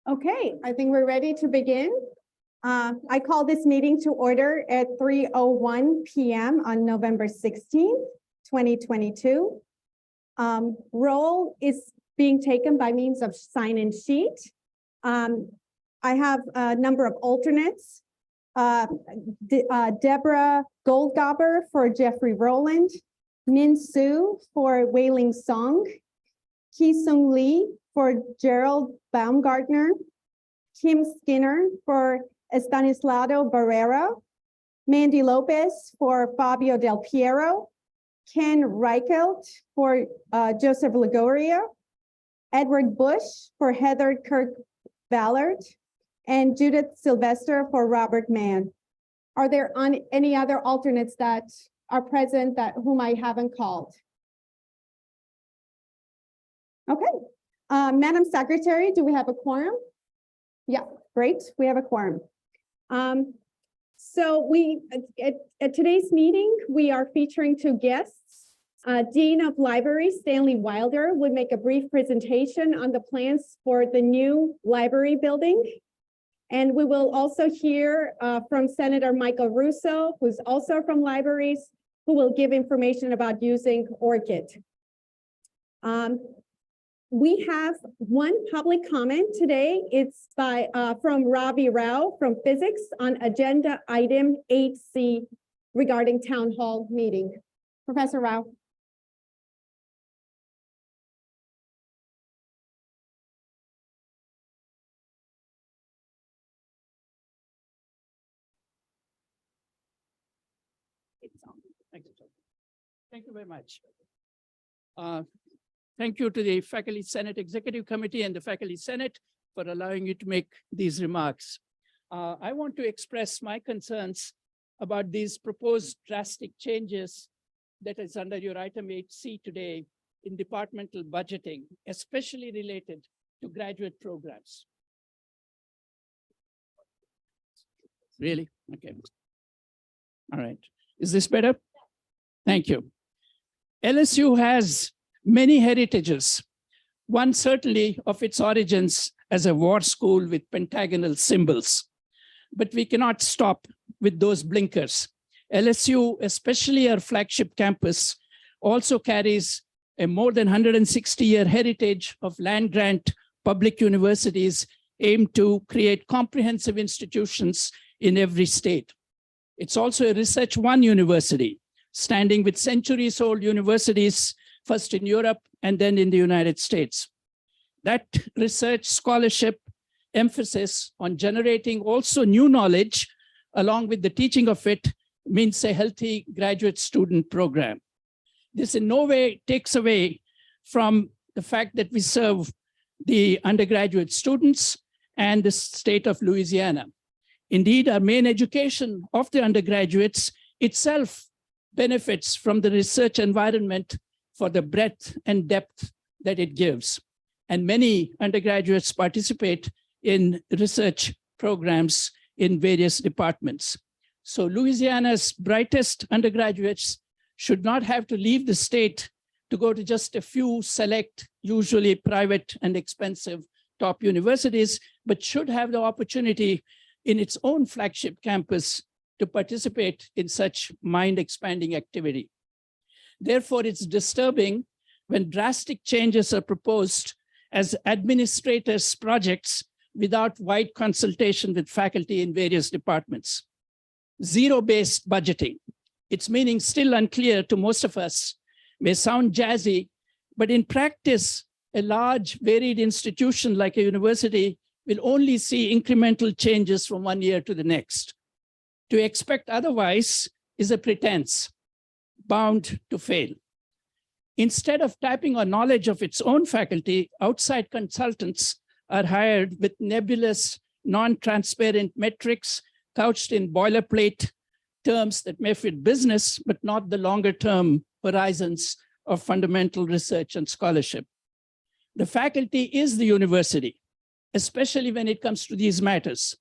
Okay, I think we're ready to begin. I call this meeting to order at 3:01 p.m. on November 16th, 2022. Roll is being taken by means of sign-in sheet. I have a number of alternates. Deborah Goldgobber for Jeffrey Rowland, Min Soo for Wailing Song, Ki-Sung Lee for Gerald Baumgartner, Kim Skinner for Estanislao Barrera, Mandy Lopez for Fabio Del Piero, Ken Reichelt for Joseph Lagoria, Edward Bush for Heather Kirk Ballard, and Judith Sylvester for Robert Mann. Are there any other alternates that are present whom I haven't called? Okay. Madam Secretary, do we have a quorum? Yeah, great. We have a quorum. So at today's meeting, we are featuring two guests. Dean of Libraries, Stanley Wilder, would make a brief presentation on the plans for the new library building. And we will also hear from Senator Michael Russo, who's also from Libraries, who will give information about using ORCiD. We have one public comment today. It's from Ravi Rao from Physics on agenda item 8C regarding town hall meeting. Professor Rao. Thank you very much. Thank you to the Faculty Senate Executive Committee and the Faculty Senate for allowing you to make these remarks. I want to express my concerns about these proposed drastic changes that is under your item 8C today in departmental budgeting, especially related to graduate programs. Really? Okay. All right. Is this better? Thank you. LSU has many heritages, one certainly of its origins as a war school with pentagonal symbols. But we cannot stop with those blinkers. LSU, especially our flagship campus, also carries a more than 160-year heritage of land-grant public universities aimed to create comprehensive institutions in every state. It's also a Research One university, standing with centuries-old universities, first in Europe and then in the United States. That research scholarship emphasis on generating also new knowledge along with the teaching of it means a healthy graduate student program. This in no way takes away from the fact that we serve the undergraduate students and the state of Louisiana. Indeed, our main education of the undergraduates itself benefits from the research environment for the breadth and depth that it gives. And many undergraduates participate in research programs in various departments. So Louisiana's brightest undergraduates should not have to leave the state to go to just a few select, usually private and expensive top universities, but should have the opportunity in its own flagship campus to participate in such mind-expanding activity. Therefore, it's disturbing when drastic changes are proposed as administrators' projects without wide consultation with faculty in various departments. Zero-based budgeting, its meaning still unclear to most of us, may sound jazzy, but in practice, a large, varied institution like a university will only see incremental changes from one year to the next. To expect otherwise is a pretense, bound to fail. Instead of tapping on knowledge of its own faculty, outside consultants are hired with nebulous, non-transparent metrics couched in boilerplate terms that may fit business, but not the longer-term horizons of fundamental research and scholarship. The faculty is the university, especially when it comes to these matters.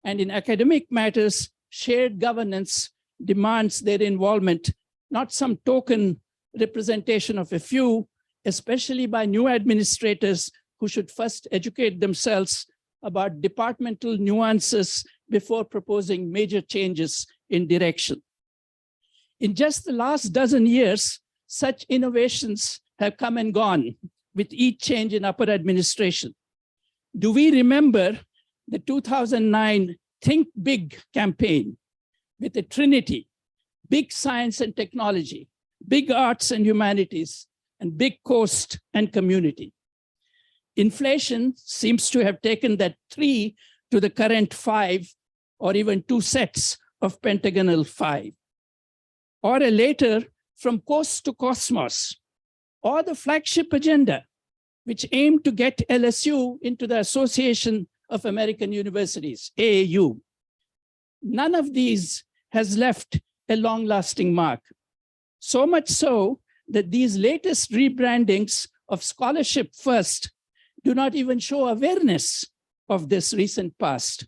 And in academic matters, shared governance demands their involvement, not some token representation of a few, especially by new administrators who should first educate themselves about departmental nuances before proposing major changes in direction. In just the last dozen years, such innovations have come and gone with each change in upper administration. Do we remember the 2009 Think Big campaign with a trinity, big science and technology, big arts and humanities, and big coast and community? Inflation seems to have taken that 3 to the current 5, or even 2 sets of pentagonal 5. Or a later From Coast to Cosmos, or the flagship agenda, which aimed to get LSU into the Association of American Universities, AAU. None of these has left a long-lasting mark. So much so that these latest rebrandings of scholarship first do not even show awareness of this recent past.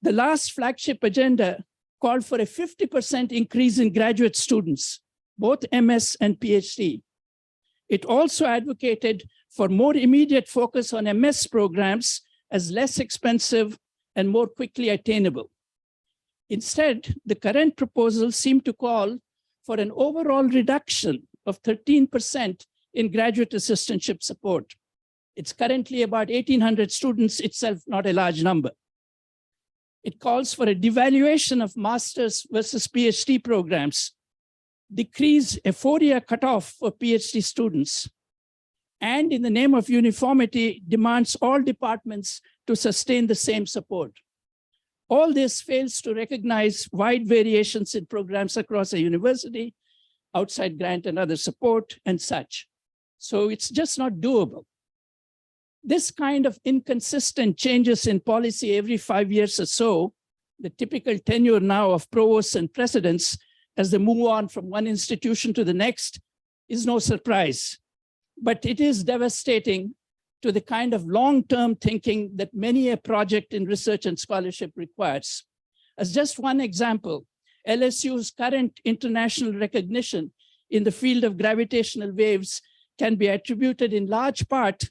The last flagship agenda called for a 50% increase in graduate students, both MS and PhD. It also advocated for more immediate focus on MS programs as less expensive and more quickly attainable. Instead, the current proposals seem to call for an overall reduction of 13% in graduate assistantship support. It's currently about 1,800 students, itself not a large number. It calls for a devaluation of master's versus PhD programs, decrease a 4-year cutoff for PhD students, and in the name of uniformity, demands all departments to sustain the same support. All this fails to recognize wide variations in programs across a university, outside grant and other support, and such. So it's just not doable. This kind of inconsistent changes in policy every 5 years or so, the typical tenure now of provosts and presidents as they move on from one institution to the next, is no surprise. But it is devastating to the kind of long-term thinking that many a project in research and scholarship requires. As just one example, LSU's current international recognition in the field of gravitational waves can be attributed in large part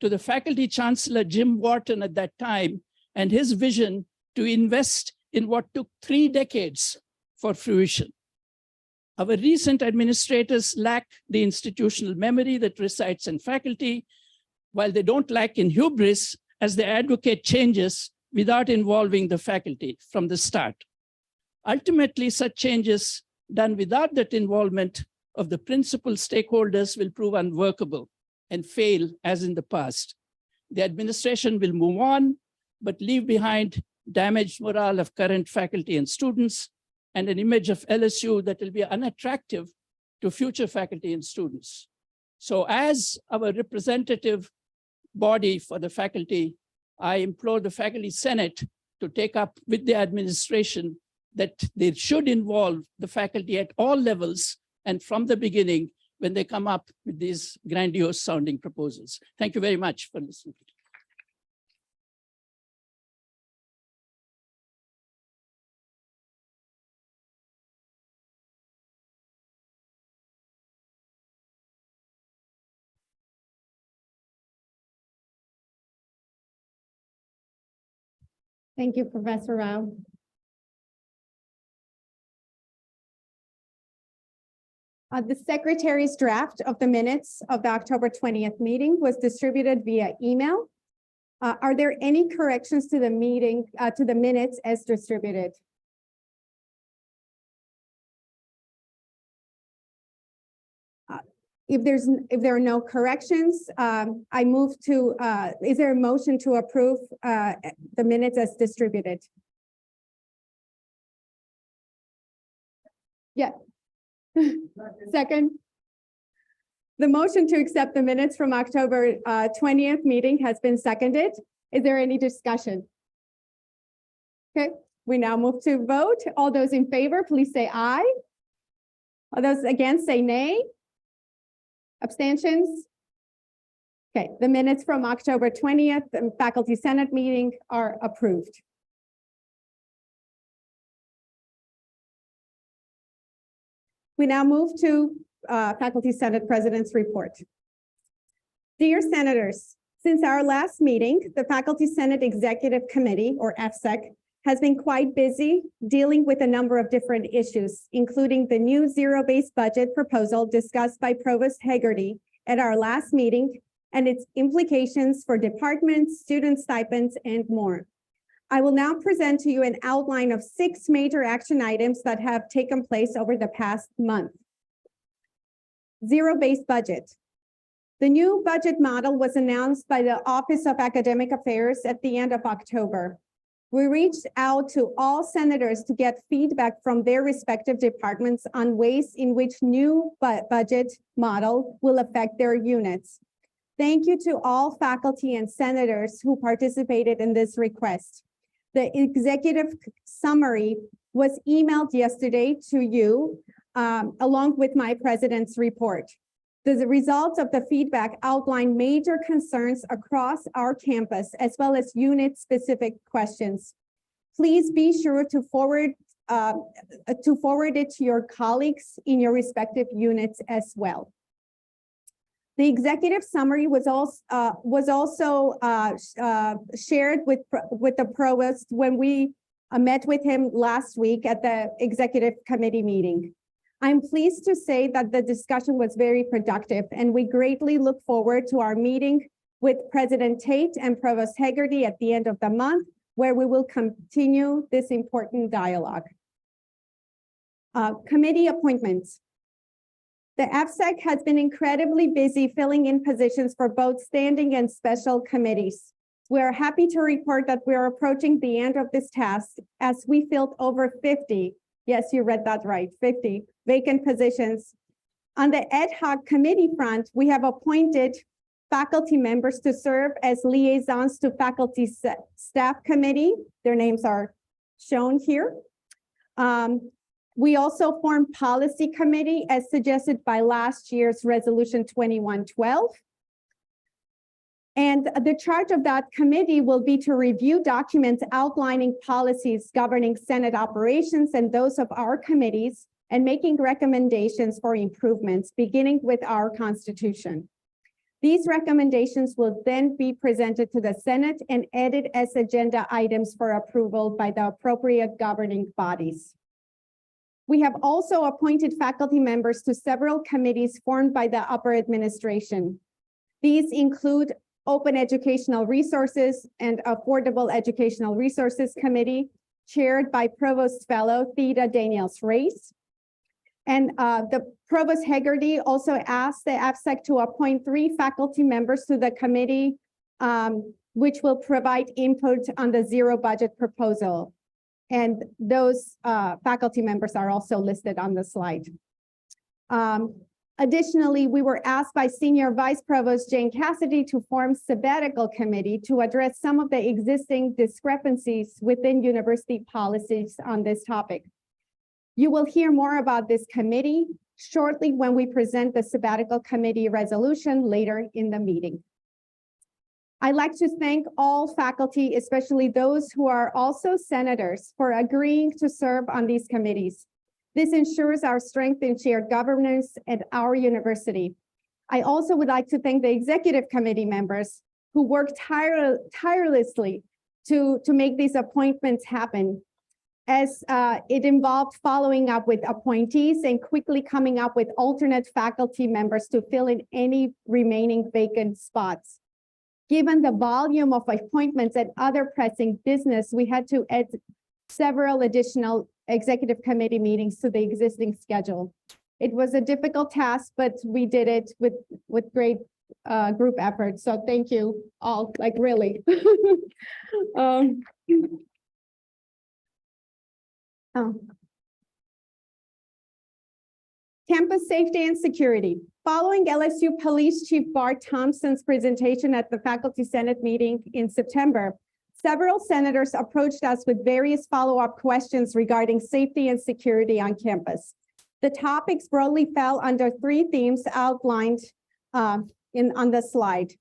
to the faculty chancellor, Jim Wharton, at that time, and his vision to invest in what took 3 decades for fruition. Our recent administrators lack the institutional memory that resides in faculty, while they don't lack in hubris as they advocate changes without involving the faculty from the start. Ultimately, such changes done without that involvement of the principal stakeholders will prove unworkable and fail as in the past. The administration will move on, but leave behind damaged morale of current faculty and students, and an image of LSU that will be unattractive to future faculty and students. So as our representative body for the faculty, I implore the Faculty Senate to take up with the administration that they should involve the faculty at all levels and from the beginning when they come up with these grandiose sounding proposals. Thank you very much for listening. Thank you, Professor Rao. The secretary's draft of the minutes of the October 20th meeting was distributed via email. Are there any corrections to the meeting, to the minutes as distributed? If there are no corrections, I move to, is there a motion to approve the minutes as distributed? Yeah. Second. The motion to accept the minutes from October 20th meeting has been seconded. Is there any discussion? Okay, we now move to vote. All those in favor, please say aye. All those against, say nay. Abstentions? Okay, the minutes from October 20th Faculty Senate meeting are approved. We now move to Faculty Senate President's report. Dear Senators, Since our last meeting, the Faculty Senate Executive Committee, or FSEC, has been quite busy dealing with a number of different issues, including the new zero-based budget proposal discussed by Provost Hegarty at our last meeting and its implications for departments, student stipends, and more. I will now present to you an outline of 6 major action items that have taken place over the past month. Zero-based budget. The new budget model was announced by the Office of Academic Affairs at the end of October. We reached out to all senators to get feedback from their respective departments on ways in which new budget model will affect their units. Thank you to all faculty and senators who participated in this request. The executive summary was emailed yesterday to you, along with my president's report. The results of the feedback outline major concerns across our campus, as well as unit-specific questions. Please be sure to forward it to your colleagues in your respective units as well. The executive summary was also shared with the provost when we met with him last week at the executive committee meeting. I'm pleased to say that the discussion was very productive, and we greatly look forward to our meeting with President Tate and Provost Hegarty at the end of the month, where we will continue this important dialogue. Committee appointments. The FSEC has been incredibly busy filling in positions for both standing and special committees. We are happy to report that we are approaching the end of this task as we filled over 50, yes, you read that right, 50 vacant positions. On the ad hoc committee front, we have appointed faculty members to serve as liaisons to faculty staff committee. Their names are shown here. We also formed policy committee as suggested by last year's resolution 2112. And the charge of that committee will be to review documents outlining policies governing Senate operations and those of our committees, and making recommendations for improvements, beginning with our Constitution. These recommendations will then be presented to the Senate and edited as agenda items for approval by the appropriate governing bodies. We have also appointed faculty members to several committees formed by the upper administration. These include Open Educational Resources and Affordable Educational Resources Committee, chaired by Provost Fellow Theda Daniels-Race. And the Provost Hegarty also asked the FSEC to appoint 3 faculty members to the committee, which will provide input on the zero budget proposal. And those faculty members are also listed on the slide. Additionally, we were asked by Senior Vice Provost Jane Cassidy to form sabbatical committee to address some of the existing discrepancies within university policies on this topic. You will hear more about this committee shortly when we present the sabbatical committee resolution later in the meeting. I'd like to thank all faculty, especially those who are also senators, for agreeing to serve on these committees. This ensures our strength in shared governance at our university. I also would like to thank the executive committee members who worked tirelessly to make these appointments happen, as it involved following up with appointees and quickly coming up with alternate faculty members to fill in any remaining vacant spots. Given the volume of appointments and other pressing business, we had to add several additional executive committee meetings to the existing schedule. It was a difficult task, but we did it with great group effort. So thank you all, like really. Campus safety and security. Following LSU Police Chief Bart Thompson's presentation at the Faculty Senate meeting in September, several senators approached us with various follow-up questions regarding safety and security on campus. The topics broadly fell under 3 themes outlined on the slide.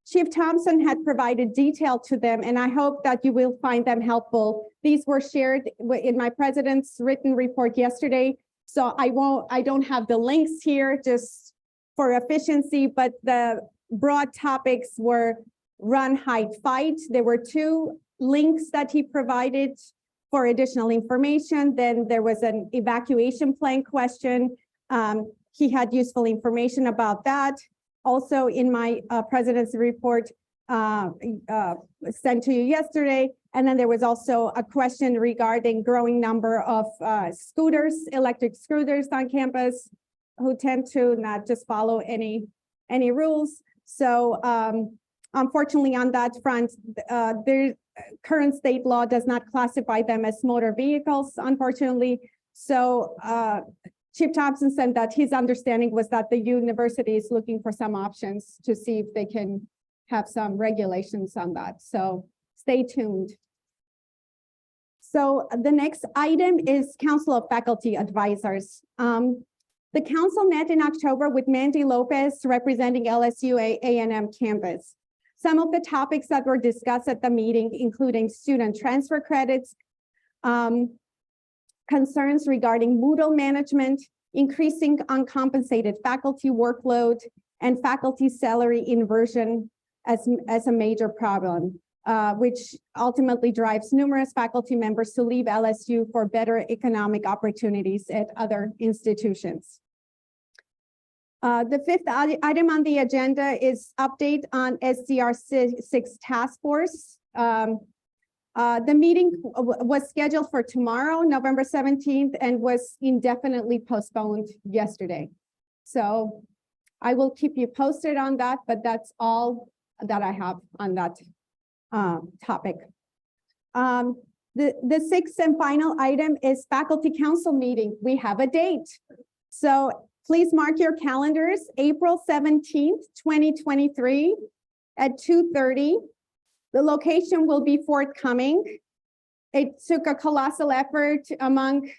Chief Thompson had provided detail to them, and I hope that you will find them helpful. These were shared in my president's written report yesterday, so I don't have the links here just for efficiency, but the broad topics were run, hide, fight. There were 2 links that he provided for additional information. Then there was an evacuation plan question. He had useful information about that. Also in my president's report sent to you yesterday. And then there was also a question regarding growing number of scooters, electric scooters on campus who tend to not just follow any rules. So unfortunately on that front, their current state law does not classify them as motor vehicles, unfortunately. So Chief Thompson said that his understanding was that the university is looking for some options to see if they can have some regulations on that. So stay tuned. So the next item is Council of Faculty Advisors. The council met in October with Mandy Lopez representing LSU A&M campus. Some of the topics that were discussed at the meeting, including student transfer credits, concerns regarding Moodle management, increasing uncompensated faculty workload, and faculty salary inversion as a major problem, which ultimately drives numerous faculty members to leave LSU for better economic opportunities at other institutions. The 5th item on the agenda is update on SCR 6 task force. The meeting was scheduled for tomorrow, November 17th, and was indefinitely postponed yesterday. So I will keep you posted on that, but that's all that I have on that topic. The 6th and final item is faculty council meeting. We have a date. So please mark your calendars, April 17th, 2023 at 2:30. The location will be forthcoming. It took a colossal effort among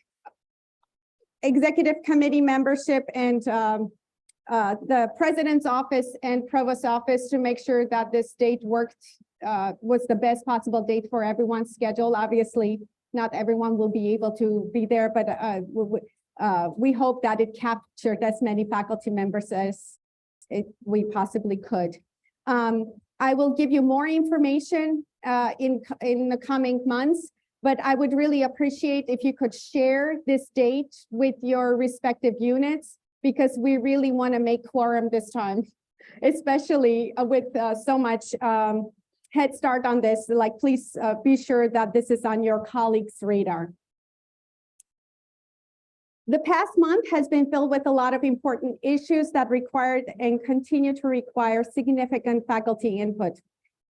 executive committee membership and the president's office and provost's office to make sure that this date was the best possible date for everyone's schedule. Obviously, not everyone will be able to be there, but we hope that it captured as many faculty members as we possibly could. I will give you more information in the coming months, but I would really appreciate if you could share this date with your respective units, because we really want to make quorum this time, especially with so much head start on this. Like, please be sure that this is on your colleagues' radar. The past month has been filled with a lot of important issues that required and continue to require significant faculty input.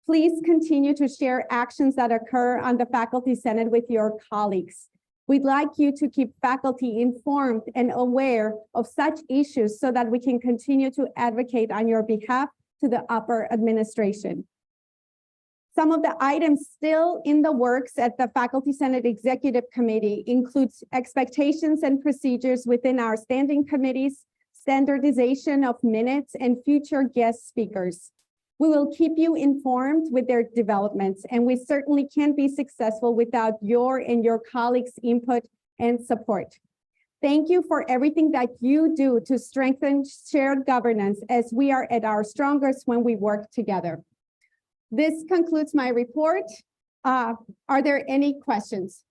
Please continue to share actions that occur on the Faculty Senate with your colleagues. We'd like you to keep faculty informed and aware of such issues so that we can continue to advocate on your behalf to the upper administration. Some of the items still in the works at the Faculty Senate Executive Committee includes expectations and procedures within our standing committees, standardization of minutes, and future guest speakers. We will keep you informed with their developments, and we certainly can't be successful without your and your colleagues' input and support. Thank you for everything that you do to strengthen shared governance, as we are at our strongest when we work together. This concludes my report. Are there any questions?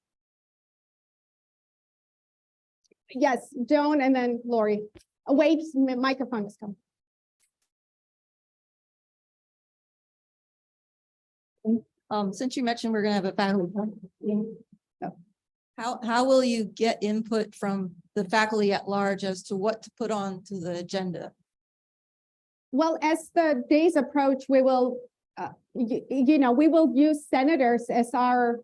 Yes, Joan and then Lori. Wait, microphone is coming. Since you mentioned we're going to have a faculty, how will you get input from the faculty at large as to what to put on to the agenda? Well, as the days approach, we will, we will use senators as our,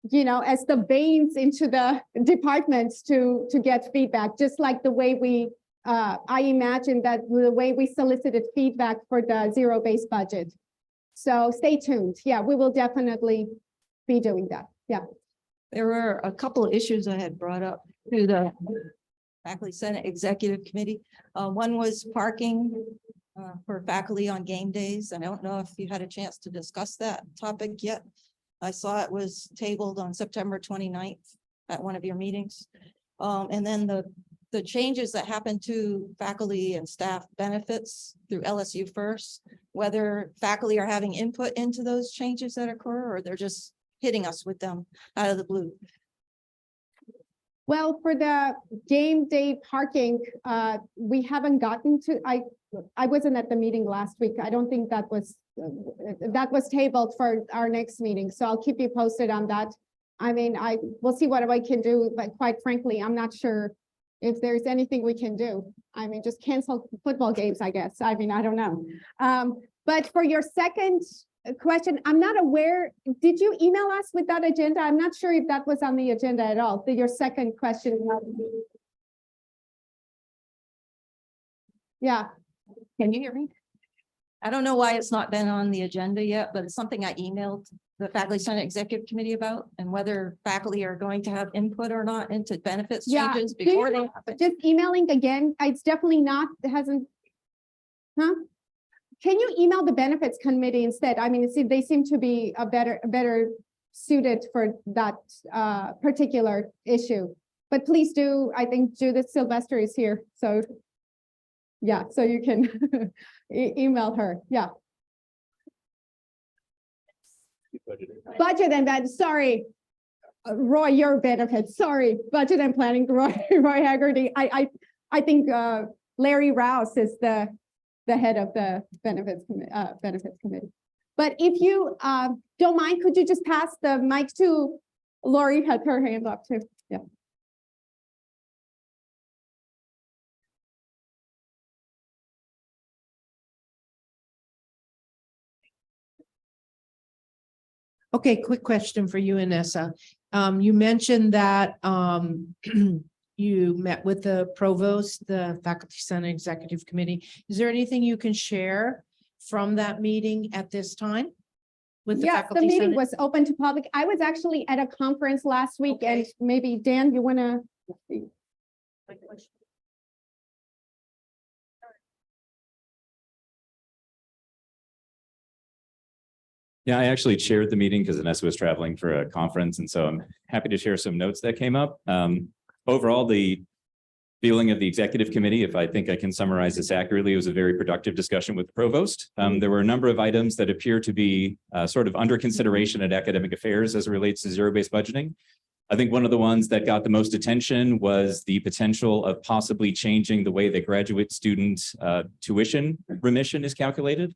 as the veins into the departments to get feedback, just like the way we, I imagine that the way we solicited feedback for the zero-based budget. So stay tuned. Yeah, we will definitely be doing that. Yeah. There were a couple of issues I had brought up to the Faculty Senate Executive Committee. One was parking for faculty on game days. I don't know if you had a chance to discuss that topic yet. I saw it was tabled on September 29th at one of your meetings. And then the the changes that happen to faculty and staff benefits through LSU first, whether faculty are having input into those changes that occur, or they're just hitting us with them out of the blue. Well, for the game day parking, we haven't gotten to, I wasn't at the meeting last week. I don't think that was tabled for our next meeting. So I'll keep you posted on that. I mean, we'll see what I can do, but quite frankly, I'm not sure if there's anything we can do. I mean, just cancel football games, I guess. I mean, I don't know. But for your second question, I'm not aware, did you email us with that agenda? I'm not sure if that was on the agenda at all. Your second question. Yeah. Can you hear me? I don't know why it's not been on the agenda yet, but it's something I emailed the Faculty Senate Executive Committee about, and whether faculty are going to have input or not into benefits changes before they happen. Just emailing again. It's definitely not, it hasn't. Huh? Can you email the benefits committee instead? I mean, they seem to be a better suited for that particular issue. But please do, I think Judith Sylvester is here. So yeah, so you can email her. Yeah. Budget and that, sorry. Roy, your benefits, sorry. Budget and planning, Roy Haggerty. I think Larry Rouse is the head of the benefits committee. But if you don't mind, could you just pass the mic to Lori? Had her hand up too. Yeah. Okay, quick question for you, Inessa. You mentioned that you met with the provost, the Faculty Senate Executive Committee. Is there anything you can share from that meeting at this time? With the Yes, the Faculty meeting Senate? was open to public. I was actually at a conference last week, Okay. and maybe Dan, you want to? Yeah, I actually chaired the meeting because Inessa was traveling for a conference, and so I'm happy to share some notes that came up. Overall, the feeling of the executive committee, if I think I can summarize this accurately, it was a very productive discussion with the provost. There were a number of items that appear to be sort of under consideration at academic affairs as it relates to zero-based budgeting. I think one of the ones that got the most attention was the potential of possibly changing the way that graduate student tuition remission is calculated.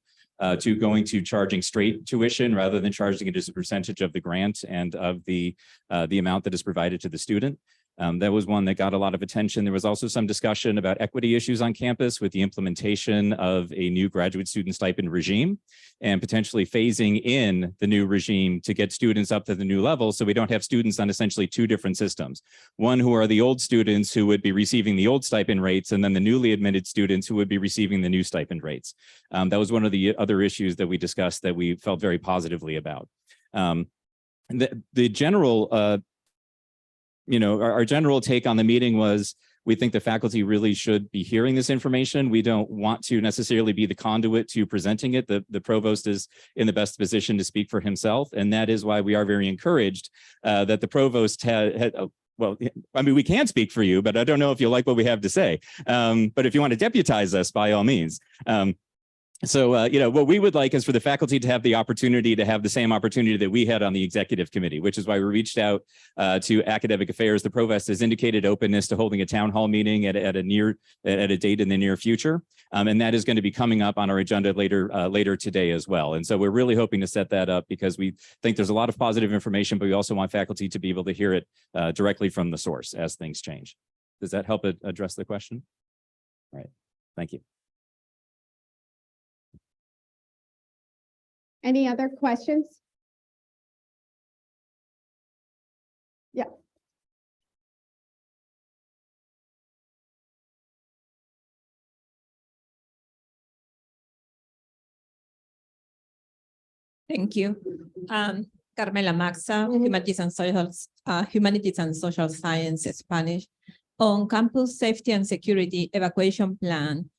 To going to charging straight tuition rather than charging it as a percentage of the grant and of the amount that is provided to the student. That was one that got a lot of attention. There was also some discussion about equity issues on campus with the implementation of a new graduate student stipend regime and potentially phasing in the new regime to get students up to the new level so we don't have students on essentially two different systems. One who are the old students who would be receiving the old stipend rates, and then the newly admitted students who would be receiving the new stipend rates. That was one of the other issues that we discussed that we felt very positively about. The general our general take on the meeting was we think the faculty really should be hearing this information. We don't want to necessarily be the conduit to presenting it. The provost is in the best position to speak for himself. And that is why we are very encouraged that the provost had well, I mean, we can speak for you, but I don't know if you like what we have to say. But if you want to deputize us, by all means. So, what we would like is for the faculty to have the opportunity to have the same opportunity that we had on the executive committee, which is why we reached out to academic affairs. The provost has indicated openness to holding a town hall meeting at a date in the near future. And that is going to be coming up on our agenda later today as well. And so we're really hoping to set that up because we think there's a lot of positive information, but we also want faculty to be able to hear it directly from the source as things change. Does that help address the question? All right. Thank you. Any other questions? Yeah. Thank you. Carmela Maxa, Humanities and Social Science, Spanish. On campus safety and security evacuation plan,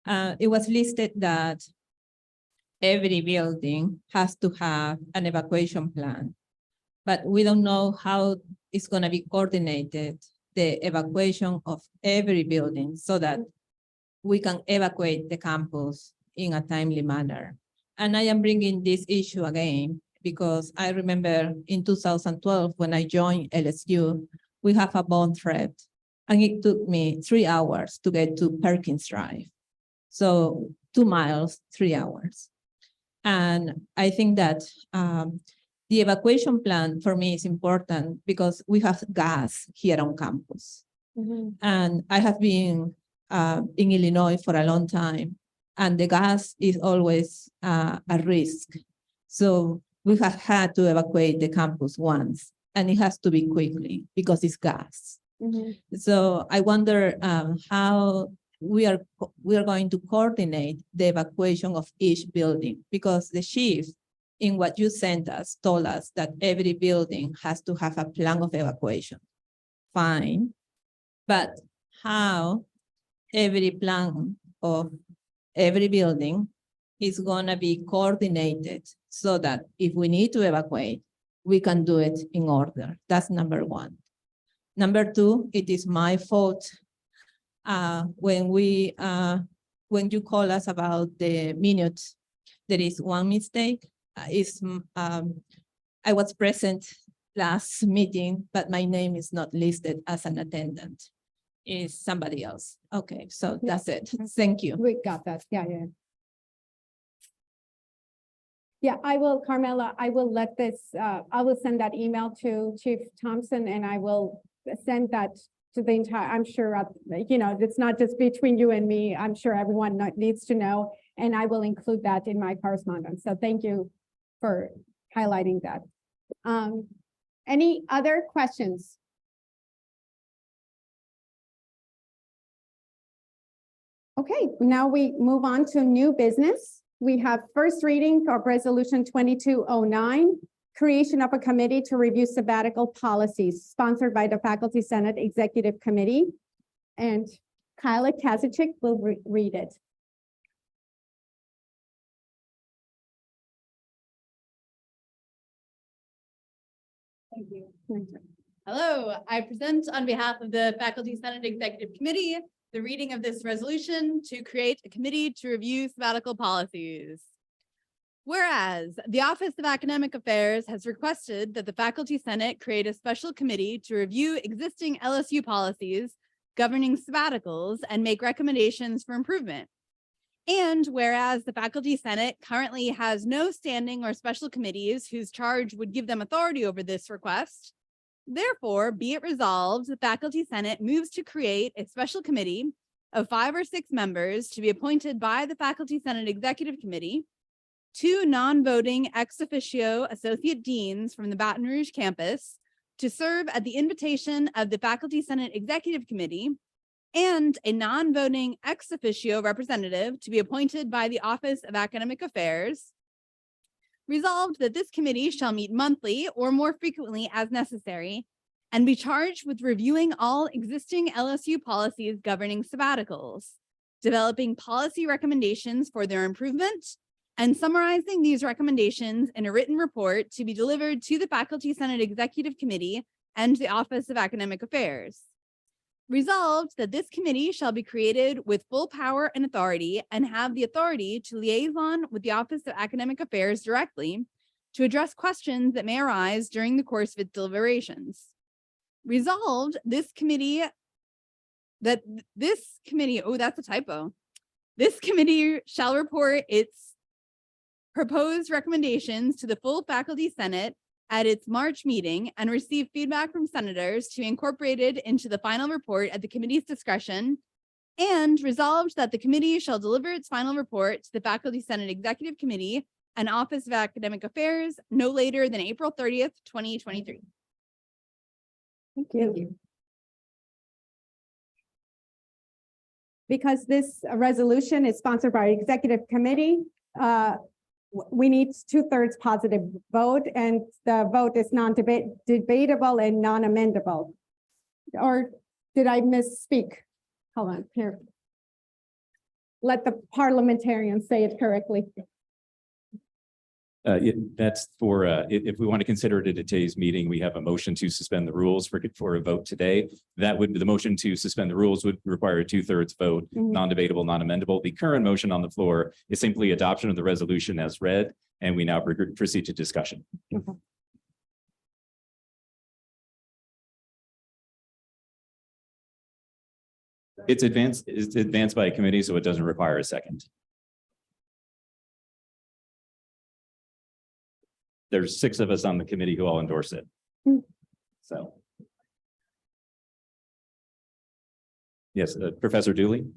it was listed that every building has to have an evacuation plan, but we don't know how it's going to be coordinated the evacuation of every building so that we can evacuate the campus in a timely manner. And I am bringing this issue again because I remember in 2012, when I joined LSU, we have a bomb threat, and it took me 3 hours to get to Perkins Drive. So 2 miles, 3 hours. And I think that the evacuation plan for me is important because we have gas here on campus. And I have been in Illinois for a long time, and the gas is always a risk. So we have had to evacuate the campus once, and it has to be quickly because it's gas. So I wonder how we are going to coordinate the evacuation of each building, because the chief in what you sent us told us that every building has to have a plan of evacuation. Fine, but how every plan of every building is gonna be coordinated so that if we need to evacuate, we can do it in order. That's number one. Number two, it is my fault when you call us about the minutes, there is one mistake. I was present last meeting, but my name is not listed as an attendant. Is somebody else. Okay, so that's it. Thank you. We got that. Yeah. Yeah, I will, Carmela, I will let this, I will send that email to Chief Thompson, and I will send that to the entire, I'm sure, it's not just between you and me. I'm sure everyone needs to know, and I will include that in my correspondence. So thank you for highlighting that. Any other questions? Okay, now we move on to new business. We have first reading of Resolution 2209, creation of a committee to review sabbatical policies, sponsored by the Faculty Senate Executive Committee. And Kyla Kazachik will read it. Thank you. Hello, I present on behalf of the Faculty Senate Executive Committee the reading of this resolution to create a committee to review sabbatical policies. Whereas the Office of Academic Affairs has requested that the Faculty Senate create a special committee to review existing LSU policies governing sabbaticals and make recommendations for improvement. And whereas the Faculty Senate currently has no standing or special committees whose charge would give them authority over this request, therefore, be it resolved, the Faculty Senate moves to create a special committee of 5 or 6 members to be appointed by the Faculty Senate Executive Committee, 2 non-voting ex officio associate deans from the Baton Rouge campus to serve at the invitation of the Faculty Senate Executive Committee, and a non-voting ex officio representative to be appointed by the Office of Academic Affairs. Resolved that this committee shall meet monthly or more frequently as necessary and be charged with reviewing all existing LSU policies governing sabbaticals, developing policy recommendations for their improvement, and summarizing these recommendations in a written report to be delivered to the Faculty Senate Executive Committee and the Office of Academic Affairs. Resolved that this committee shall be created with full power and authority and have the authority to liaison with the Office of Academic Affairs directly to address questions that may arise during the course of its deliberations. Resolved, this committee, oh, that's a typo. This committee shall report its proposed recommendations to the full Faculty Senate at its March meeting and receive feedback from senators to be incorporated into the final report at the committee's discretion, and resolved that the committee shall deliver its final report to the Faculty Senate Executive Committee and Office of Academic Affairs no later than April 30th, 2023. Thank you. Because this resolution is sponsored by Executive Committee, we need 2/3 positive vote, and the vote is non-debatable and non-amendable. Or did I misspeak? Hold on here. Let the parliamentarians say it correctly. That's for, if we want to consider it at today's meeting, we have a motion to suspend the rules for a vote today. That would, the motion to suspend the rules would require a 2/3 vote, non-debatable, non-amendable. The current motion on the floor is simply adoption of the resolution as read, and we now proceed to discussion. Okay. It's advanced by a committee, so it doesn't require a second. There's 6 of us on the committee who all endorse it. So. Yes, Professor Dooley.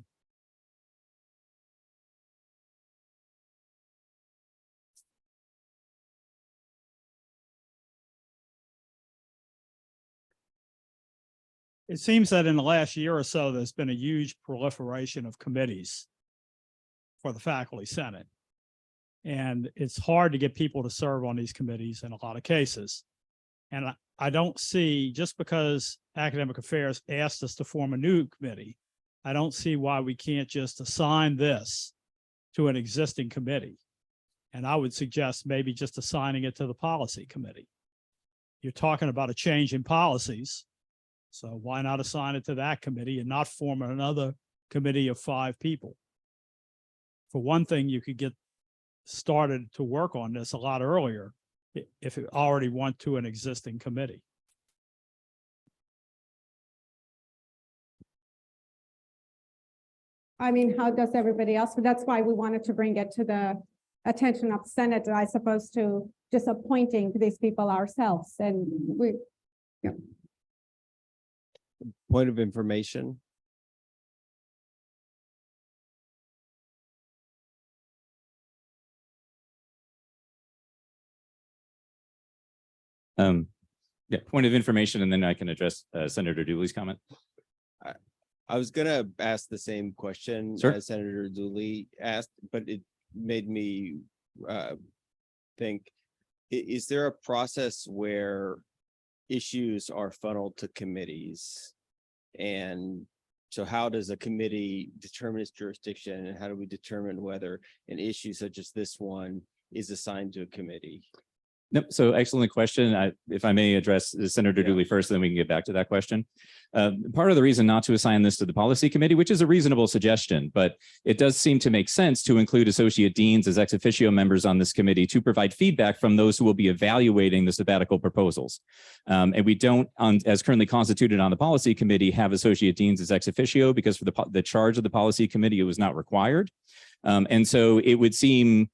It seems that in the last year or so, there's been a huge proliferation of committees for the Faculty Senate. And it's hard to get people to serve on these committees in a lot of cases. And I don't see, just because Academic Affairs asked us to form a new committee, I don't see why we can't just assign this to an existing committee. And I would suggest maybe just assigning it to the Policy Committee. You're talking about a change in policies. So why not assign it to that committee and not form another committee of 5 people? For one thing, you could get started to work on this a lot earlier if it already went to an existing committee. I mean, how does everybody else? But that's why we wanted to bring it to the attention of the Senate, as opposed to just appointing these people ourselves. And we, Point of information. Yeah, point of information, and then I can address Senator Dooley's comment. I was gonna ask the same question Sure. as Senator Dooley asked, but it made me think, is there a process where issues are funneled to committees? And so how does a committee determine its jurisdiction, and how do we determine whether an issue such as this one is assigned to a committee? Nope. So excellent question. If I may address Senator Dooley first, then we can get back to that question. Part of the reason not to assign this to the Policy Committee, which is a reasonable suggestion, but it does seem to make sense to include associate deans as ex officio members on this committee to provide feedback from those who will be evaluating the sabbatical proposals. And we don't, as currently constituted on the Policy Committee, have associate deans as ex officio because for the charge of the Policy Committee, it was not required. And so it would seem,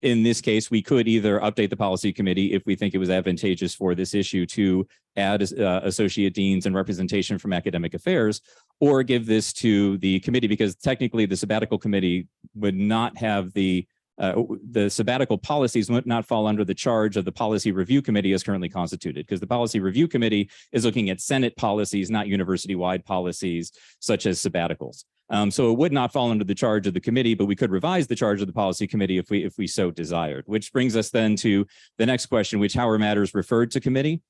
in this case, we could either update the Policy Committee if we think it was advantageous for this issue to add associate deans and representation from Academic Affairs, or give this to the committee, because technically the Sabbatical Committee would not have the sabbatical policies would not fall under the charge of the Policy Review Committee as currently constituted, because the Policy Review Committee is looking at Senate policies, not university-wide policies such as sabbaticals. So it would not fall under the charge of the committee, but we could revise the charge of the Policy Committee if we so desired, which brings us then to the next question, which how are matters referred to committee?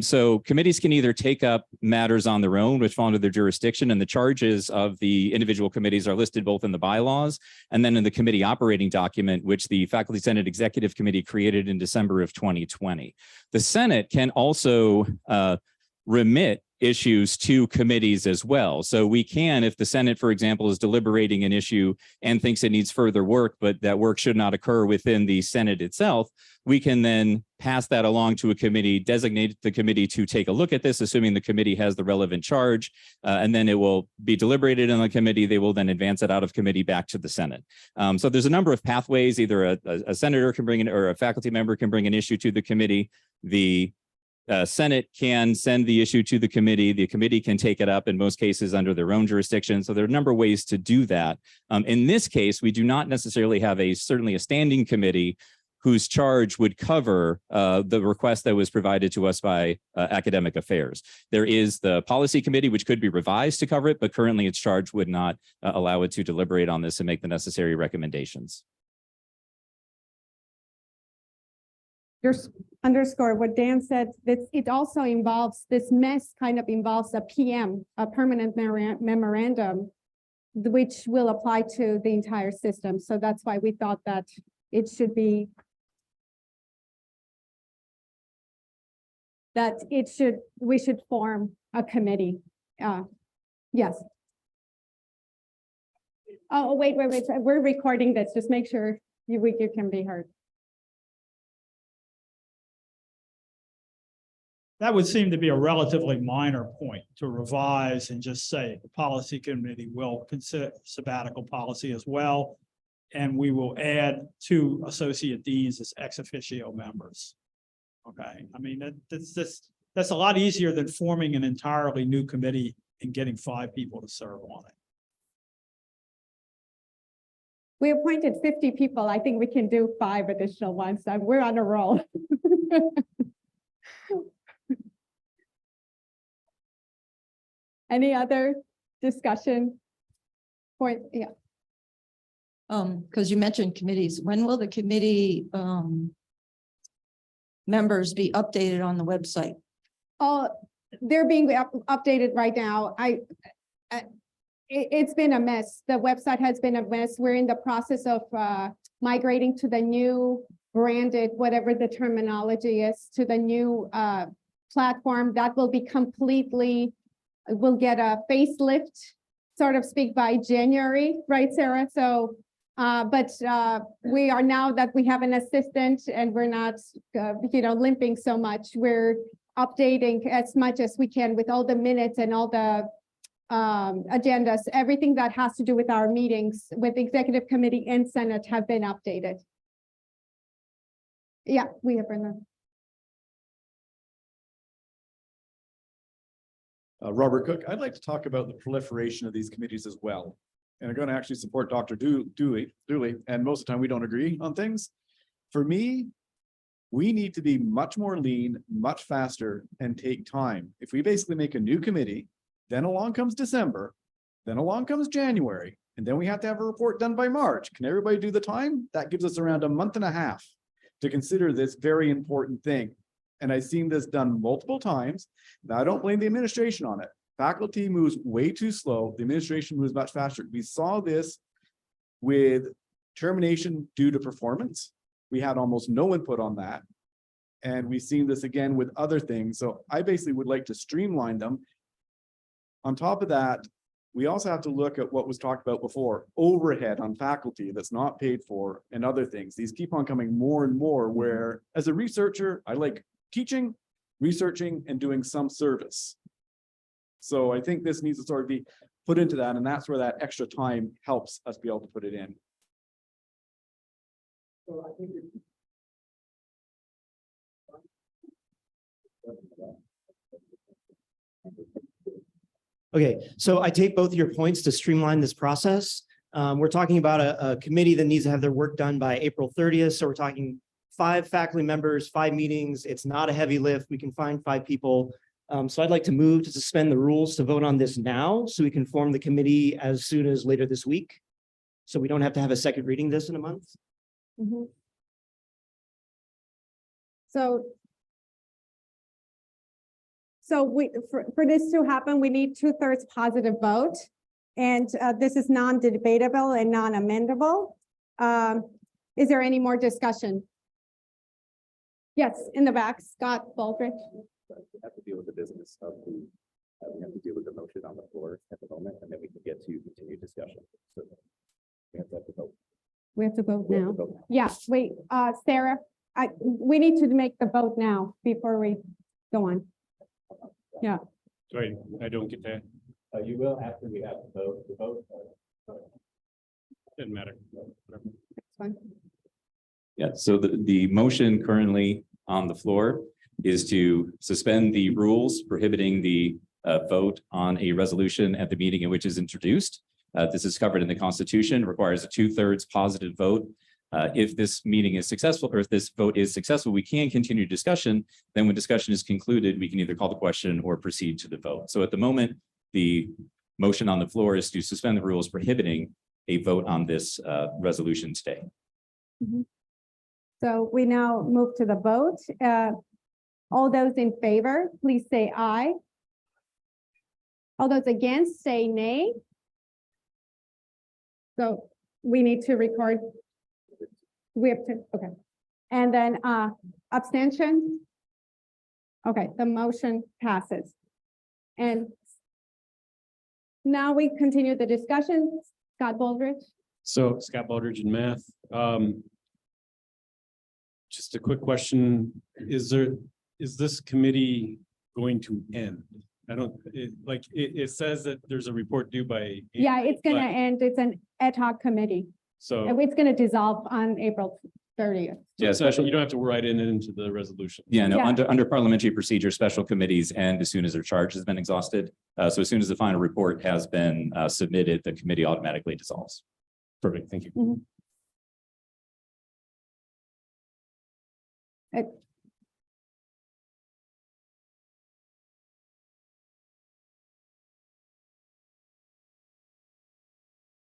So committees can either take up matters on their own, which fall under their jurisdiction, and the charges of the individual committees are listed both in the bylaws and then in the committee operating document, which the Faculty Senate Executive Committee created in December of 2020. The Senate can also remit issues to committees as well. So we can, if the Senate, for example, is deliberating an issue and thinks it needs further work, but that work should not occur within the Senate itself, we can then pass that along to a committee, designate the committee to take a look at this, assuming the committee has the relevant charge, and then it will be deliberated in the committee. They will then advance it out of committee back to the Senate. So there's a number of pathways. Either a senator can bring in, or a faculty member can bring an issue to the committee. The Senate can send the issue to the committee can take it up in most cases under their own jurisdiction. So there are a number of ways to do that. In this case, we do not necessarily have certainly a standing committee whose charge would cover the request that was provided to us by Academic Affairs. There is the Policy Committee, which could be revised to cover it, but currently its charge would not allow it to deliberate on this and make the necessary recommendations. just underscore what Dan said, that it also involves, this mess kind of involves a PM, a permanent memorandum, which will apply to the entire system. So that's why we thought that it should be that we should form a committee. Yes. Oh, wait, we're recording this. Just make sure you can be heard. That would seem to be a relatively minor point to revise and just say the policy committee will consider sabbatical policy as well. And we will add 2 associate deans as ex officio members. Okay, I mean, that's a lot easier than forming an entirely new committee and getting 5 people to serve on it. We appointed 50 people. I think we can do 5 additional ones. We're on a roll. Any other discussion point? Yeah. Because you mentioned committees, when will the committee members be updated on the website? Oh, they're being updated right now. It's been a mess. The website has been a mess. We're in the process of migrating to the new branded, whatever the terminology is, to the new platform that will be completely, we'll get a facelift, sort of speak, by January, right, Sarah? So, but we are, now that we have an assistant and we're not, limping so much, we're updating as much as we can with all the minutes and all the agendas. Everything that has to do with our meetings with executive committee and Senate have been updated. Yeah, we have Brenda. Robert Cook, I'd like to talk about the proliferation of these committees as well. And I'm going to actually support Dr. Dooley, and most of the time we don't agree on things. For me, we need to be much more lean, much faster, and take time. If we basically make a new committee, then along comes December, then along comes January, and then we have to have a report done by March. Can everybody do the time? That gives us around a month and a half to consider this very important thing. And I've seen this done multiple times. Now, I don't blame the administration on it. Faculty moves way too slow. The administration moves much faster. We saw this with termination due to performance. We had almost no input on that. And we've seen this again with other things. So I basically would like to streamline them. On top of that, we also have to look at what was talked about before, overhead on faculty that's not paid for and other things. These keep on coming more and more, where as a researcher, I like teaching, researching, and doing some service. So I think this needs to sort of be put into that, and that's where that extra time helps us be able to put it in. So I think Okay, so I take both of your points to streamline this process. We're talking about a committee that needs to have their work done by April 30th. So we're talking 5 faculty members, 5 meetings. It's not a heavy lift. We can find 5 people. So I'd like to move to suspend the rules to vote on this now, so we can form the committee as soon as later this week. So we don't have to have a second reading this in a month. Mm-hmm. So for this to happen, we need 2/3 positive vote. And this is non-debatable and non-amendable. Is there any more discussion? Yes, in the back, Scott Baldrige. We have to deal with the business of the, we have to deal with the motion on the floor at the moment, and then we can get to continued discussion. So we have to vote. We have to vote We have now. to vote now. Yeah, wait, Sarah, we need to make the vote now before we go on. Yeah. Sorry, I don't get that. You will after we have the vote. The vote. Doesn't matter. That's fine. Yeah, so the motion currently on the floor is to suspend the rules prohibiting the vote on a resolution at the meeting in which is introduced. This is covered in the Constitution, requires a 2/3 positive vote. If this meeting is successful, or if this vote is successful, we can continue discussion. Then when discussion is concluded, we can either call the question or proceed to the vote. So at the moment, the motion on the floor is to suspend the rules prohibiting a vote on this resolution today. Mm-hmm. So we now move to the vote. All those in favor, please say aye. All those against, say nay. So we need to record. We have to, okay. And then abstention. Okay, the motion passes. And now we continue the discussion. Scott Baldridge. So Scott Baldridge in math. Just a quick question. Is this committee going to end? I don't, it says that there's a report due by. Yeah, it's gonna but- end. It's an ad hoc committee. So, And it's gonna dissolve on April 30th. Yeah, you don't have to write it into the resolution. Yeah, no, Yeah. under parliamentary procedure, special committees end as soon as their charge has been exhausted. So as soon as the final report has been submitted, the committee automatically dissolves. Perfect, thank you.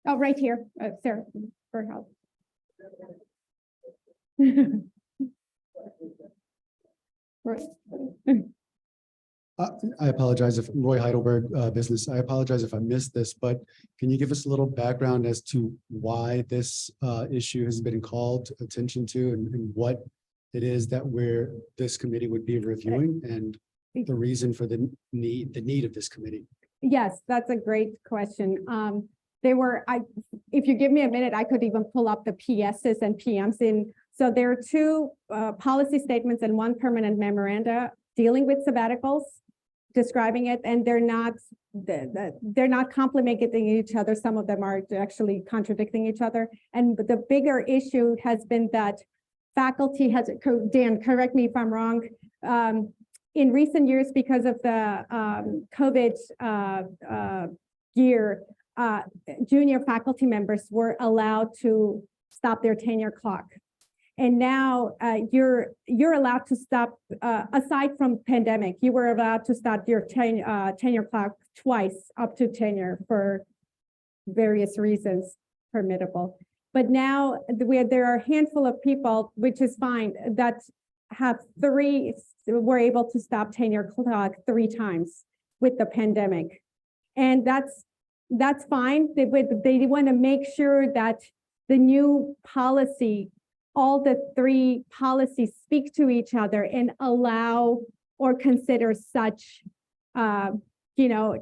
Oh, right here, Sarah, for help. Right. I apologize if Roy Heidelberg, business. I apologize if I missed this, but can you give us a little background as to why this issue has been called attention to and what it is that this committee would be reviewing and the reason for the need of this committee? Yes, that's a great question. If you give me a minute, I could even pull up the PSs and PMs in. So there are two policy statements and one permanent memoranda dealing with sabbaticals, describing it, and they're not complementing each other. Some of them are actually contradicting each other. And the bigger issue has been that faculty has, Dan, correct me if I'm wrong, in recent years, because of the COVID year, junior faculty members were allowed to stop their tenure clock. And now you're allowed to stop, aside from pandemic, you were allowed to stop your tenure clock twice up to tenure for various reasons permittable. But now there are a handful of people, which is fine, that were able to stop tenure clock 3 times with the pandemic. And that's fine. They want to make sure that the new policy, all the 3 policies speak to each other and allow or consider such,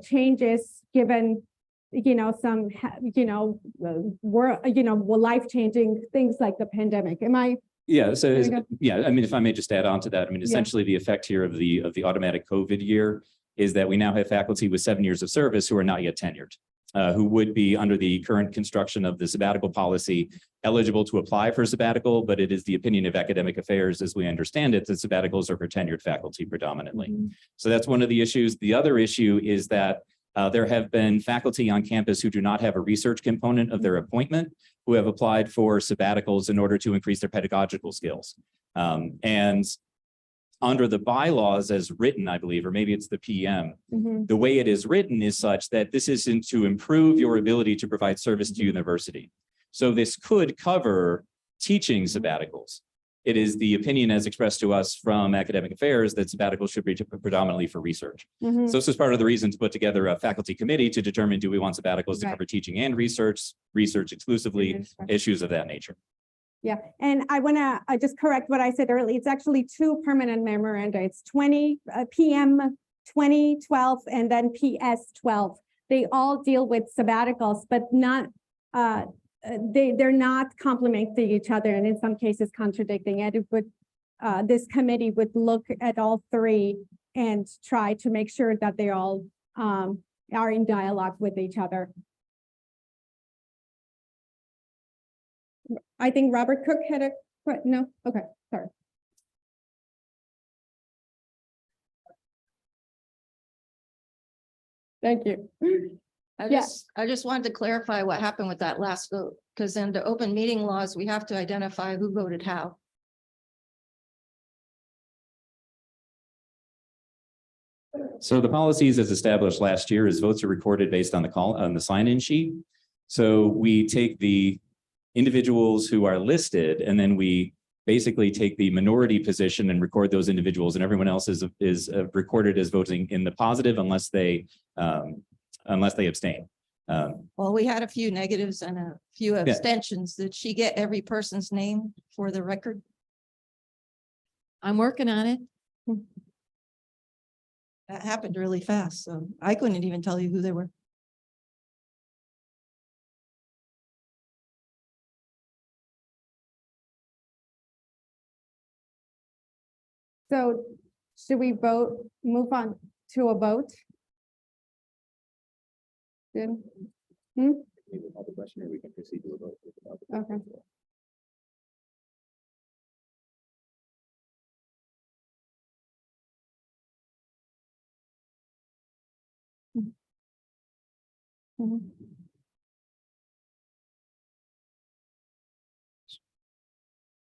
changes given, some, life-changing things like the pandemic. Am I? Yeah, so There we go. yeah, I mean, if I may just add on to that, I mean, essentially the effect here of the automatic COVID year is that we now have faculty with 7 years of service who are not yet tenured, who would be under the current construction of the sabbatical policy eligible to apply for sabbatical, but it is the opinion of academic affairs, as we understand it, that sabbaticals are for tenured faculty predominantly. So that's one of the issues. The other issue is that there have been faculty on campus who do not have a research component of their appointment, who have applied for sabbaticals in order to increase their pedagogical skills. And under the bylaws as written, I believe, or maybe it's the PM, the way it is written is such that this isn't to improve your ability to provide service to university. So this could cover teaching sabbaticals. It is the opinion as expressed to us from academic affairs that sabbaticals should be predominantly for research. So this is part of the reason to put together a faculty committee to determine, do we want sabbaticals to Right. cover teaching and research exclusively, issues of that nature. Yeah, and I want to just correct what I said earlier. It's actually 2 permanent memoranda. It's 20 PM 2012 and then PS 12. They all deal with sabbaticals, but not they're not complementing each other, and in some cases contradicting it. It would this committee would look at all 3 and try to make sure that they all are in dialogue with each other. I think Robert Cook had a, no, okay, sorry. Thank you. Yeah. I just wanted to clarify what happened with that last vote, because in the open meeting laws, we have to identify who voted how. So the policies as established last year is votes are recorded based on the sign-in sheet. So we take the individuals who are listed and then we basically take the minority position and record those individuals, and everyone else is recorded as voting in the positive unless they abstain. Well, we had a few negatives and a few abstentions. Did she get every person's name for the record? I'm working on it. That happened really fast, so I couldn't even tell you who they were. So should we move on to a vote? Good. Okay. Mhm.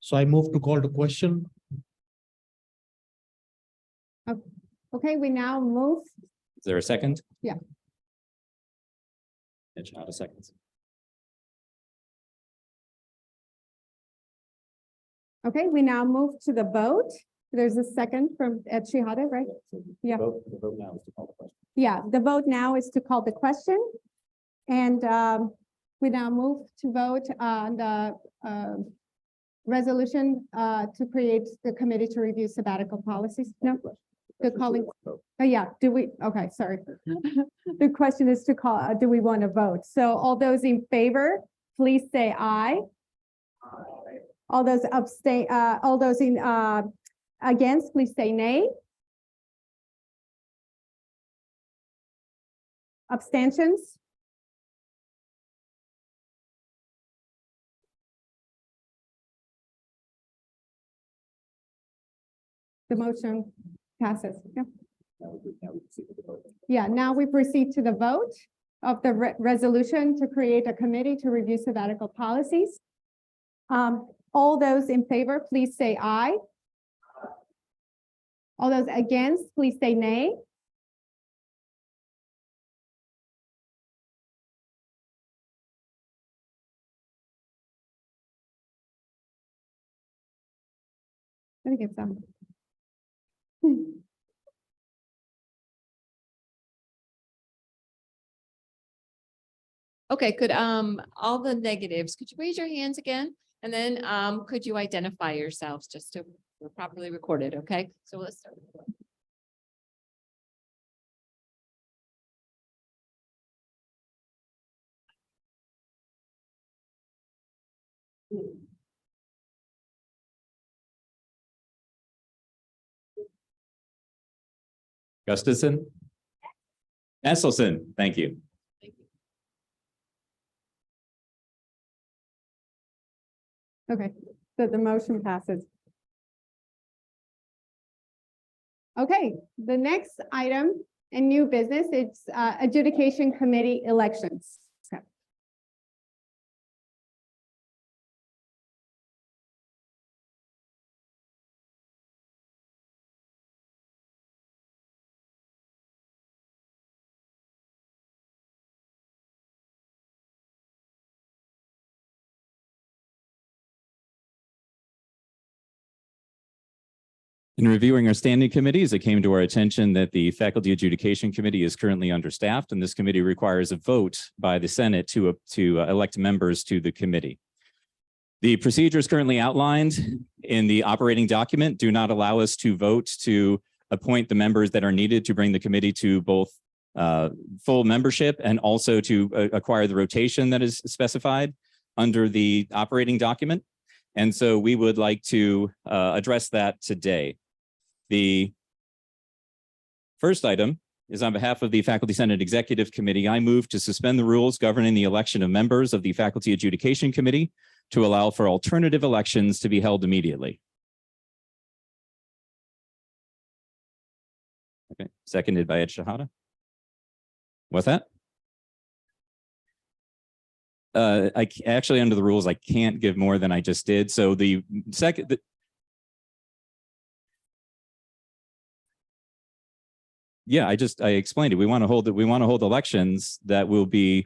So I move to call to question. Okay, we now move. Is there a second? Yeah. It's not a second. Okay, we now move to the vote. There's a second from Ed Shihada, right? Yeah. The vote now is to call the question. Yeah, the vote now is to call the question. And we now move to vote on the resolution to create the committee to review sabbatical policies. No, the calling. Oh, yeah, do we? Okay, sorry. The question is to call, do we want to vote? So all those in favor, please say aye. All those abstain, all those in against, please say nay. Abstentions? The motion passes. Yeah. Yeah, now we proceed to the vote of the resolution to create a committee to review sabbatical policies. All those in favor, please say aye. All those against, please say nay. Let me get some. Okay, could all the negatives, could you raise your hands again? And then could you identify yourselves just to properly record it, okay? So let's start. Gustafson? Esselson, thank you. Okay, so the motion passes. Okay, the next item in new business, it's adjudication committee elections. Okay. In reviewing our standing committees, it came to our attention that the Faculty Adjudication Committee is currently understaffed, and this committee requires a vote by the Senate to elect members to the committee. The procedures currently outlined in the operating document do not allow us to vote to appoint the members that are needed to bring the committee to both full membership and also to acquire the rotation that is specified under the operating document. And so we would like to address that today. The first item is on behalf of the Faculty Senate Executive Committee. I move to suspend the rules governing the election of members of the Faculty Adjudication Committee to allow for alternative elections to be held immediately. Okay, seconded by Ed Shihada. What's that? Actually, under the rules, I can't give more than I just did. So the second, yeah, I explained it. We want to hold elections that will be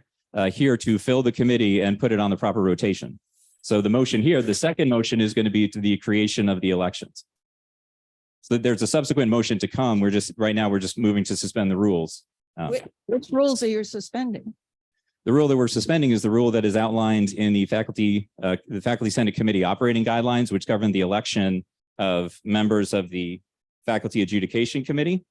here to fill the committee and put it on the proper rotation. So the motion here, the second motion is going to be to the creation of the elections. So there's a subsequent motion to come. Right now we're just moving to suspend the rules. Which rules are you suspending? The rule that we're suspending is the rule that is outlined in the Faculty Senate Committee operating guidelines, which govern the election of members of the Faculty Adjudication Committee.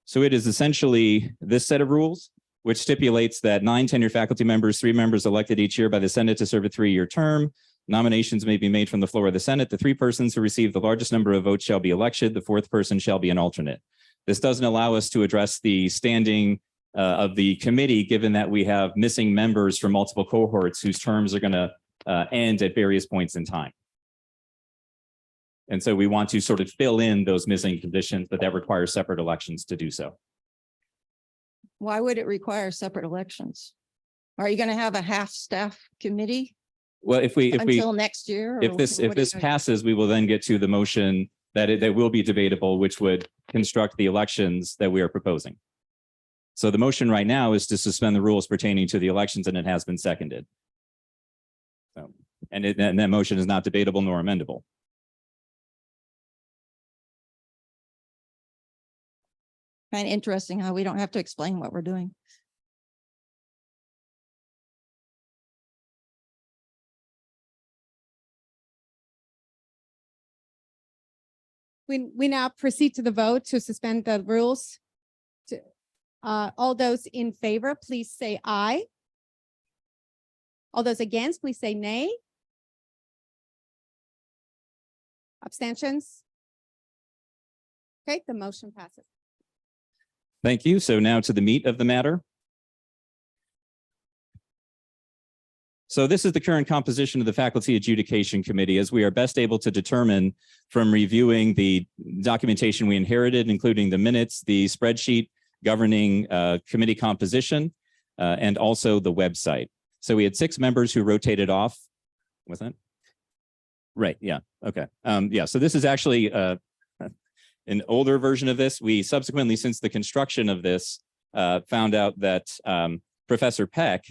So it is essentially this set of rules, which stipulates that 9 tenured faculty members, 3 members elected each year by the Senate to serve a 3-year term. Nominations may be made from the floor of the Senate. The 3 persons who receive the largest number of votes shall be elected. The 4th person shall be an alternate. This doesn't allow us to address the standing of the committee, given that we have missing members from multiple cohorts whose terms are going to end at various points in time. And so we want to sort of fill in those missing conditions, but that requires separate elections to do so. Why would it require separate elections? Are you going to have a half-staff committee Well, until next year? if this passes, we will then get to the motion that will be debatable, which would construct the elections that we are proposing. So the motion right now is to suspend the rules pertaining to the elections, and it has been seconded. So, and that motion is not debatable nor amendable. Kind of interesting how we don't have to explain what we're doing. We now proceed to the vote to suspend the rules. All those in favor, please say aye. All those against, please say nay. Abstentions? Okay, the motion passes. Thank you. So now to the meat of the matter. So this is the current composition of the Faculty Adjudication Committee, as we are best able to determine from reviewing the documentation we inherited, including the minutes, the spreadsheet governing committee composition, and also the website. So we had 6 members who rotated off. What's that? Right. Yeah. Okay. Yeah. So this is actually an older version of this. We subsequently, since the construction of this, found out that Professor Peck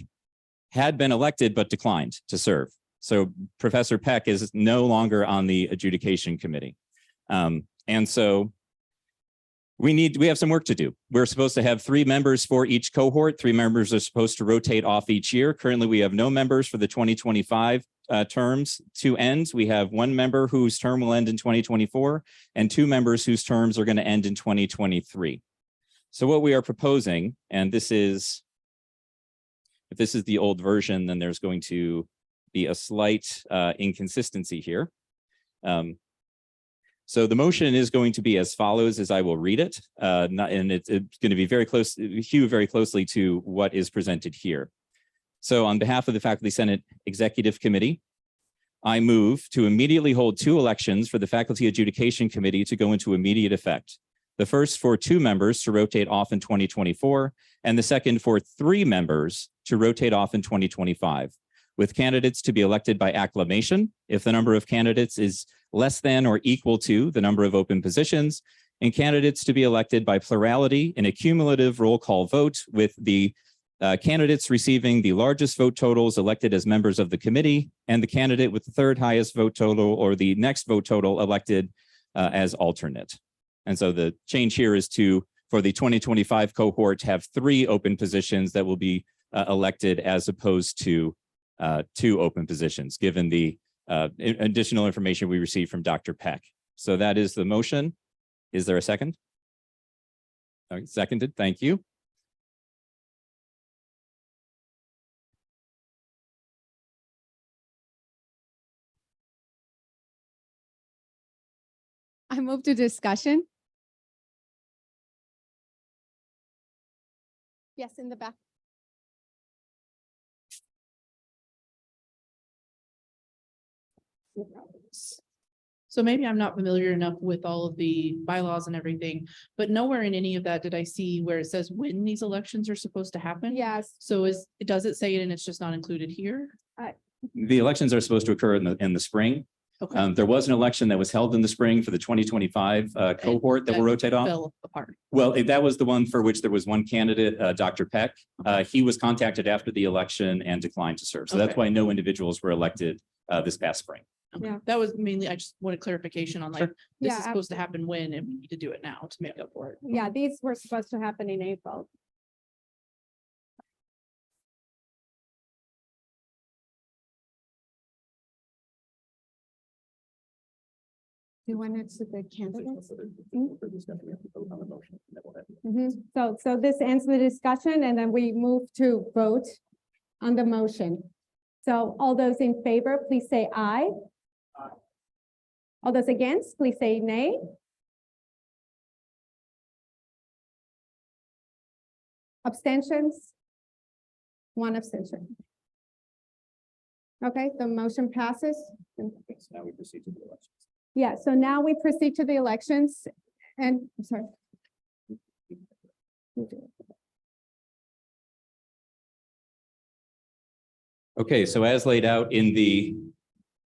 had been elected but declined to serve. So Professor Peck is no longer on the adjudication committee. And so we have some work to do. We're supposed to have 3 members for each cohort. 3 members are supposed to rotate off each year. Currently, we have no members for the 2025 terms to end. We have 1 member whose term will end in 2024 and 2 members whose terms are going to end in 2023. So what we are proposing, and this is, if this is the old version, then there's going to be a slight inconsistency here. So the motion is going to be as follows, as I will read it, and it's going to be very close, hew very closely to what is presented here. So on behalf of the Faculty Senate Executive Committee, I move to immediately hold 2 elections for the Faculty Adjudication Committee to go into immediate effect. The first for 2 members to rotate off in 2024, and the second for 3 members to rotate off in 2025, with candidates to be elected by acclamation if the number of candidates is less than or equal to the number of open positions, and candidates to be elected by plurality in a cumulative roll call vote, with the candidates receiving the largest vote totals elected as members of the committee, and the candidate with the 3rd highest vote total or the next vote total elected as alternate. And so the change here is for the 2025 cohort, have 3 open positions that will be elected as opposed to 2 open positions, given the additional information we received from Dr. Peck. So that is the motion. Is there a second? Okay, seconded. Thank you. I move to discussion. Yes, in the back. So maybe I'm not familiar enough with all of the bylaws and everything, but nowhere in any of that did I see where it says when these elections are supposed to happen. Yes. So does it say it and it's just not included here? The elections are supposed to occur in the spring. Okay. There was an election that was held in the spring for the 2025 cohort that will rotate off. Fell apart. Well, that was the one for which there was one candidate, Dr. Peck. He was contacted after the election and declined to serve. So that's Okay. why no individuals were elected this past spring. Okay. Yeah. That was mainly, I just wanted clarification on like, Sure. this Yeah, is supposed to happen when, and we need to do it now to make up for it. Yeah, these were supposed to happen in April. you want to the candidates? So this ends the discussion and then we move to vote on the motion. So all those in favor, please say aye. All those against, please say nay. Abstentions? One abstention. Okay, the motion passes. Now we proceed to the elections. Yeah, so now we proceed to the elections and, I'm sorry. Okay, so as laid out in the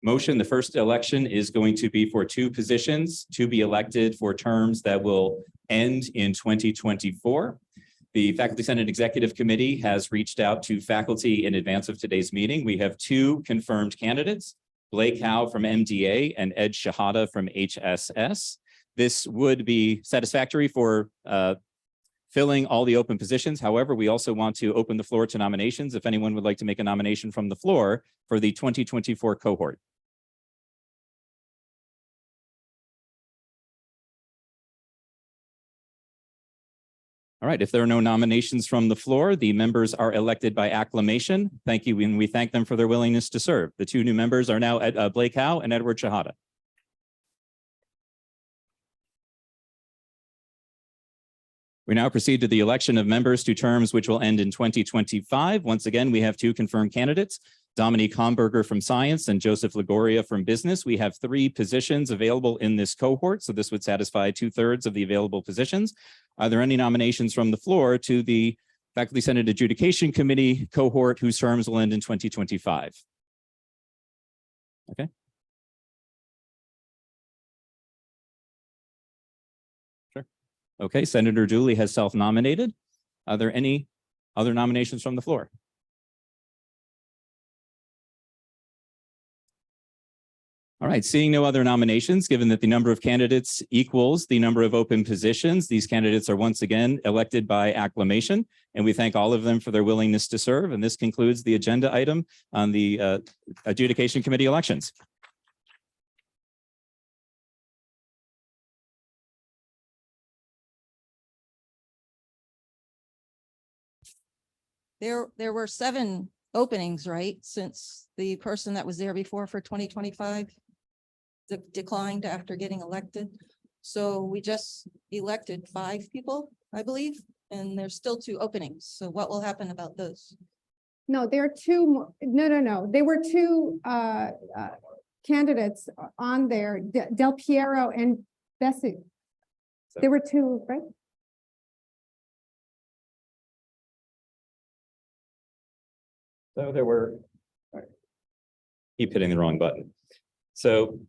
motion, the first election is going to be for two positions to be elected for terms that will end in 2024. The Faculty Senate Executive Committee has reached out to faculty in advance of today's meeting. We have two confirmed candidates, Blake Howe from MDA and Ed Shahada from HSS. This would be satisfactory for filling all the open positions. However, we also want to open the floor to nominations if anyone would like to make a nomination from the floor for the 2024 cohort. All right, if there are no nominations from the floor, the members are elected by acclamation. Thank you, and we thank them for their willingness to serve. The two new members are now Blake Howe and Edward Shahada. We now proceed to the election of members to terms which will end in 2025. Once again, we have two confirmed candidates, Dominique Homburger from Science and Joseph Lagoria from Business. We have three positions available in this cohort, so this would satisfy 2/3 of the available positions. Are there any nominations from the floor to the Faculty Senate Adjudication Committee cohort whose terms will end in 2025? Okay. Sure. Okay, Senator Dooley has self-nominated. Are there any other nominations from the floor? All right, seeing no other nominations, given that the number of candidates equals the number of open positions, these candidates are once again elected by acclamation, and we thank all of them for their willingness to serve. And this concludes the agenda item on the Adjudication Committee elections. There were 7 openings, right? Since the person that was there before for 2025 declined after getting elected. So we just elected 5 people, I believe, and there's still 2 openings. So what will happen about those? No, there are two more. No. There were two candidates on there, Del Piero and Bessie. There were 2, right? So there were, keep hitting the wrong button. So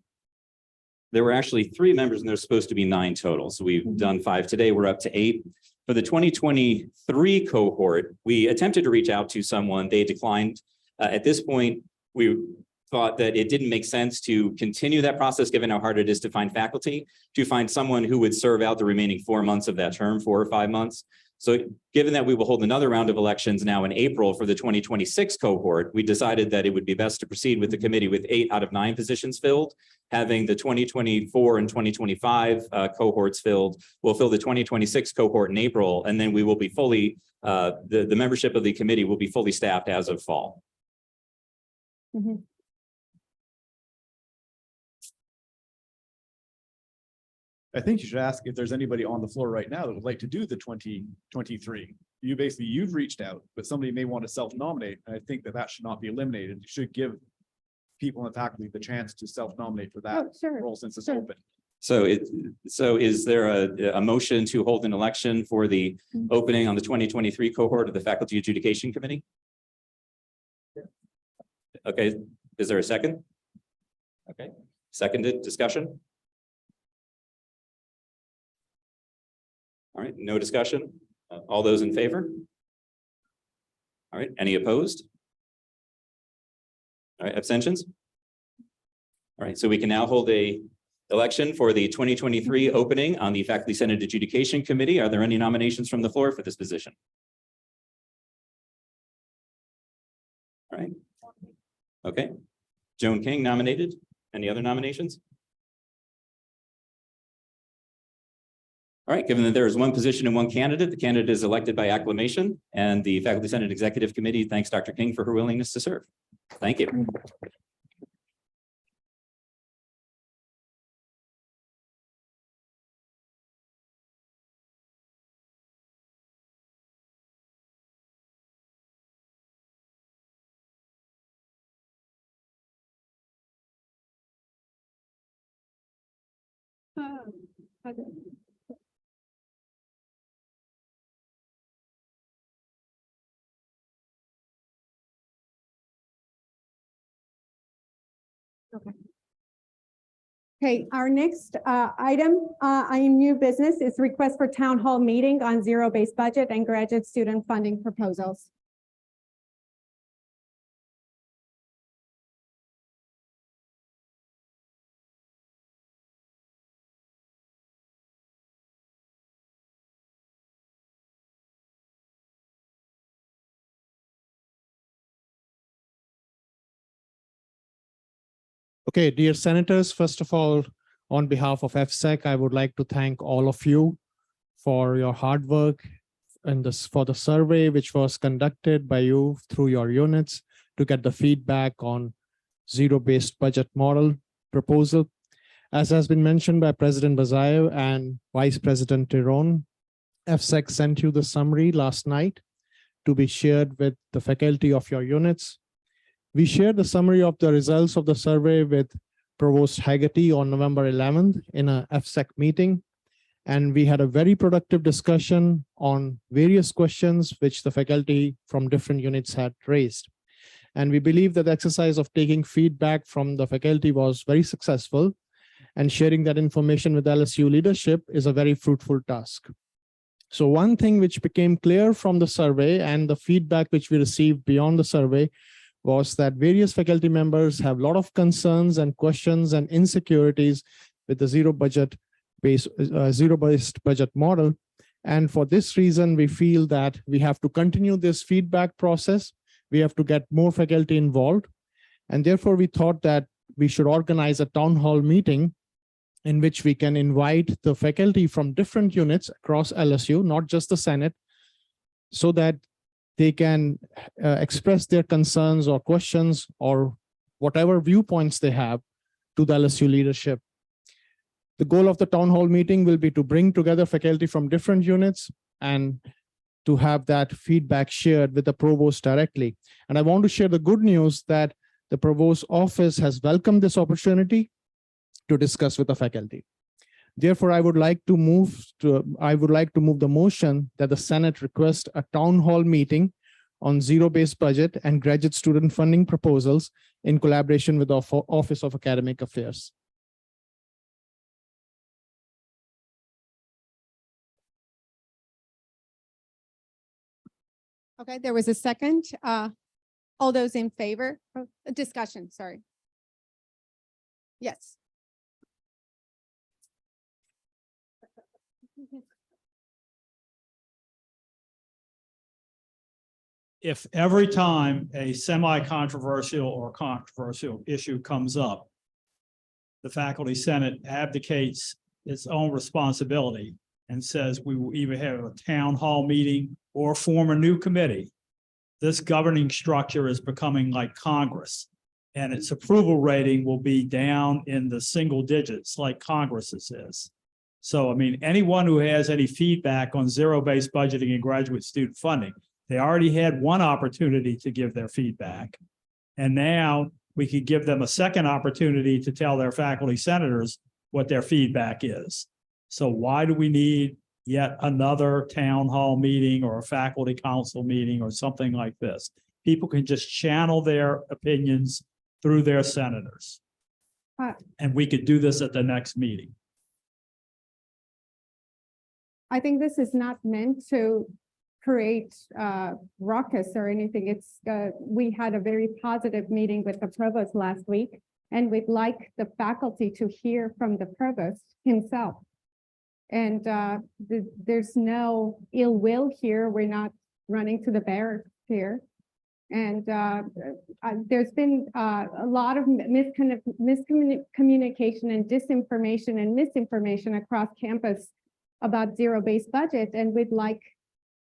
there were actually 3 members and there's supposed to be 9 total. So we've done 5 today, we're up to 8. For the 2023 cohort, we attempted to reach out to someone, they declined. At this point, we thought that it didn't make sense to continue that process, given how hard it is to find faculty, to find someone who would serve out the remaining 4 months of that term, 4 or 5 months. So given that we will hold another round of elections now in April for the 2026 cohort, we decided that it would be best to proceed with the committee with 8 out of 9 positions filled, having the 2024 and 2025 cohorts filled. We'll fill the 2026 cohort in April, and then we will be fully, the membership of the committee will be fully staffed as of fall. Mm-hmm. I think you should ask if there's anybody on the floor right now that would like to do the 2023. You've reached out, but somebody may want to self-nominate. And I think that should not be eliminated. You should give people in the faculty the chance to self-nominate for that role since it's open. So is there a motion to hold an election for the opening on the 2023 cohort of the Faculty Adjudication Committee? Okay, is there a second? Okay, seconded, discussion? All right, no discussion. All those in favor? All right, any opposed? All right, abstentions? All right, so we can now hold a election for the 2023 opening on the Faculty Senate Adjudication Committee. Are there any nominations from the floor for this position? All right. Okay. Joan King nominated. Any other nominations? All right, given that there is one position and one candidate, the candidate is elected by acclamation, and the Faculty Senate Executive Committee thanks Dr. King for her willingness to serve. Thank you. Okay, our next item in new business is request for town hall meeting on zero-based budget and graduate student funding proposals. Okay, dear senators, first of all, on behalf of FSEC, I would like to thank all of you for your hard work and for the survey which was conducted by you through your units to get the feedback on zero-based budget model proposal. As has been mentioned by President Bazayo and Vice President Tyrone, FSEC sent you the summary last night to be shared with the faculty of your units. We shared the summary of the results of the survey with Provost Haggerty on November 11th in a FSEC meeting, and we had a very productive discussion on various questions which the faculty from different units had raised. And we believe that the exercise of taking feedback from the faculty was very successful, and sharing that information with LSU leadership is a very fruitful task. So one thing which became clear from the survey and the feedback which we received beyond the survey was that various faculty members have a lot of concerns and questions and insecurities with the zero-based budget model. And for this reason, we feel that we have to continue this feedback process. We have to get more faculty involved. And therefore, we thought that we should organize a town hall meeting in which we can invite the faculty from different units across LSU, not just the Senate, so that they can express their concerns or questions or whatever viewpoints they have to the LSU leadership. The goal of the town hall meeting will be to bring together faculty from different units and to have that feedback shared with the provost directly. And I want to share the good news that the provost's office has welcomed this opportunity to discuss with the faculty. Therefore, I would like to move the motion that the Senate request a town hall meeting on zero-based budget and graduate student funding proposals in collaboration with the Office of Academic Affairs. Okay, there was a second. All those in favor? Oh, discussion, sorry. Yes. If every time a semi-controversial or controversial issue comes up, the Faculty Senate abdicates its own responsibility and says we will either have a town hall meeting or form a new committee, this governing structure is becoming like Congress, and its approval rating will be down in the single digits like Congress's is. So, I mean, anyone who has any feedback on zero-based budgeting and graduate student funding, they already had one opportunity to give their feedback. And now we could give them a second opportunity to tell their faculty senators what their feedback is. So why do we need yet another town hall meeting or a faculty council meeting or something like this? People can just channel their opinions through their senators. And we could do this at the next meeting. I think this is not meant to create ruckus or anything. It's we had a very positive meeting with the provost last week, and we'd like the faculty to hear from the provost himself. And there's no ill will here. We're not running to the barracks here. And there's been a lot of miscommunication and disinformation and misinformation across campus about zero-based budget, and we'd like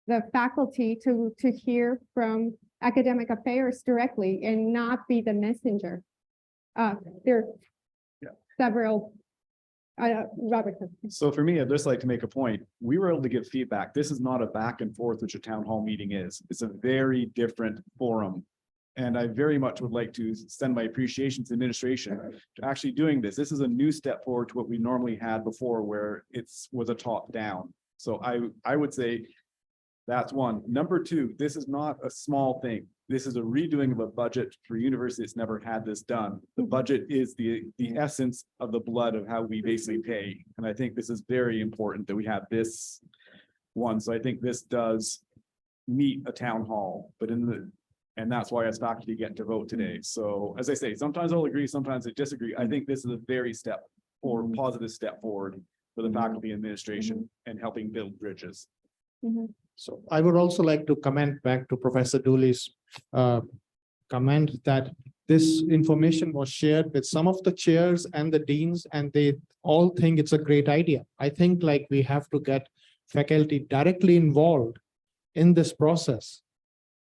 the faculty to hear from academic affairs directly and not be the messenger. There Yeah. are several, Robert. So for me, I'd just like to make a point. We were able to give feedback. This is not a back and forth, which a town hall meeting is. It's a very different forum. And I very much would like to send my appreciation to the administration to actually doing this. This is a new step forward to what we normally had before, where was a top down. So I would say that's one. Number two, this is not a small thing. This is a redoing of a budget for university that's never had this done. The budget is the essence of the blood of how we basically pay. And I think this is very important that we have this one. So I think this does meet a town hall, but and that's why as faculty get to vote today. So as I say, sometimes I'll agree, sometimes I disagree. I think this is a very positive step forward for the faculty and administration and helping build bridges. So I would also like to comment back to Professor Dooley's comment that this information was shared with some of the chairs and the deans, and they all think it's a great idea. I think like we have to get faculty directly involved in this process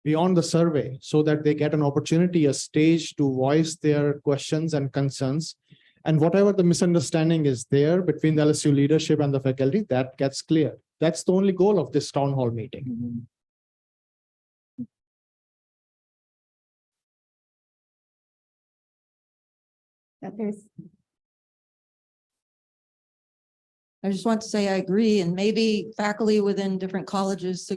beyond the survey so that they get an opportunity, a stage to voice their questions and concerns. And whatever the misunderstanding is there between the LSU leadership and the faculty, that gets clear. That's the only goal of this town hall meeting. I just want to say I agree, and maybe faculty within different colleges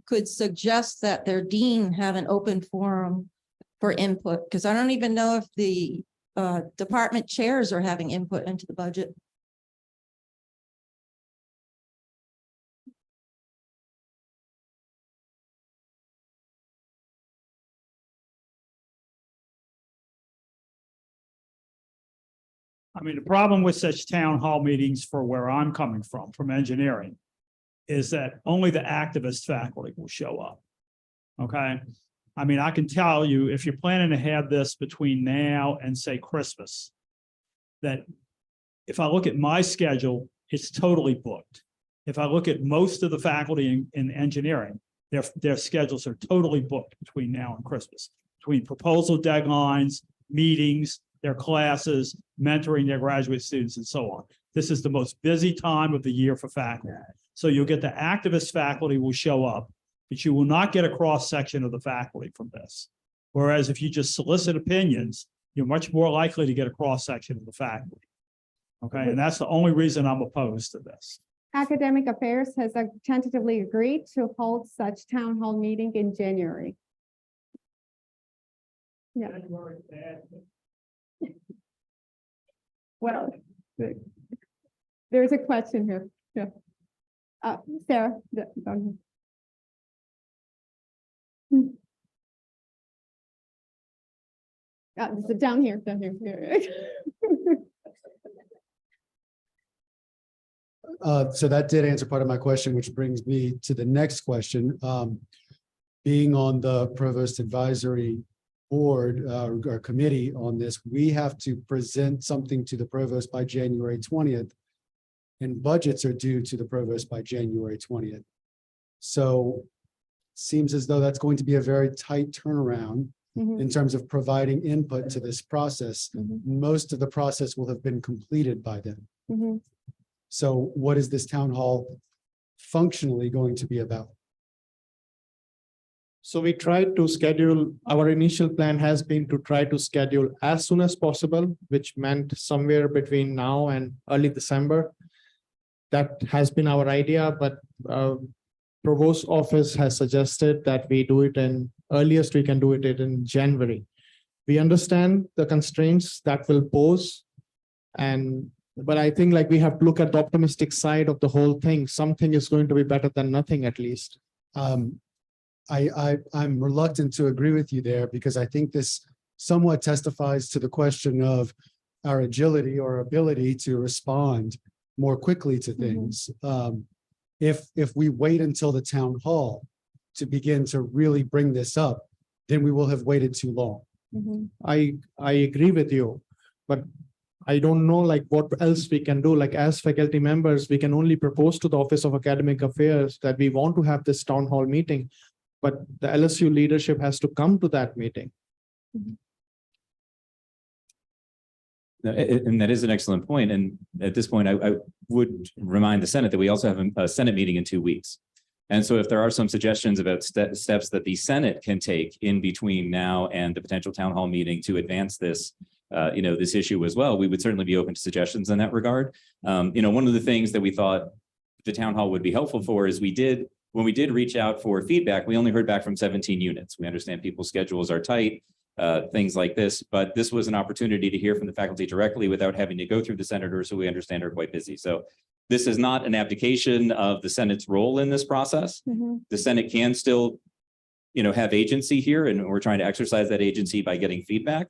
could suggest that their dean have an open forum for input, because I don't even know if the department chairs are having input into the budget. I mean, the problem with such town hall meetings for where I'm coming from engineering, is that only the activist faculty will show up. Okay. I mean, I can tell you, if you're planning to have this between now and say Christmas, that if I look at my schedule, it's totally booked. If I look at most of the faculty in engineering, their schedules are totally booked between now and Christmas, between proposal deadlines, meetings, their classes, mentoring their graduate students, and so on. This is the most busy time of the year for faculty. So you'll get the activist faculty will show up, but you will not get a cross-section of the faculty from this. Whereas if you just solicit opinions, you're much more likely to get a cross-section of the faculty. Okay, and that's the only reason I'm opposed to this. Academic Affairs has tentatively agreed to hold such town hall meeting in January. Yeah. Well, there's a question here. Yeah. Sarah. Down here. Down here. So that did answer part of my question, which brings me to the next question. Being on the Provost Advisory Board or committee on this, we have to present something to the Provost by January 20th, and budgets are due to the Provost by January 20th. So seems as though that's going to be a very tight turnaround in terms of providing input to this process. Most of the process will have been completed by then. So what is this town hall functionally going to be about? So we tried to schedule, our initial plan has been to try to schedule as soon as possible, which meant somewhere between now and early December. That has been our idea, but Provost's office has suggested that we do it in earliest we can do it in January. We understand the constraints that will pose, but I think like we have to look at the optimistic side of the whole thing. Something is going to be better than nothing, at least. I'm reluctant to agree with you there, because I think this somewhat testifies to the question of our agility or ability to respond more quickly to things. If we wait until the town hall to begin to really bring this up, then we will have waited too long. I agree with you, but I don't know like what else we can do. Like as faculty members, we can only propose to the Office of Academic Affairs that we want to have this town hall meeting, but the LSU leadership has to come to that meeting. And that is an excellent point. And at this point, I would remind the Senate that we also have a Senate meeting in 2 weeks. And so if there are some suggestions about steps that the Senate can take in between now and the potential town hall meeting to advance this, this issue as well, we would certainly be open to suggestions in that regard. One of the things that we thought the town hall would be helpful for is when we did reach out for feedback, we only heard back from 17 units. We understand people's schedules are tight, things like this, but this was an opportunity to hear from the faculty directly without having to go through the senators, who we understand are quite busy. So this is not an abdication of the Senate's role in this process. The Senate can still, have agency here, and we're trying to exercise that agency by getting feedback.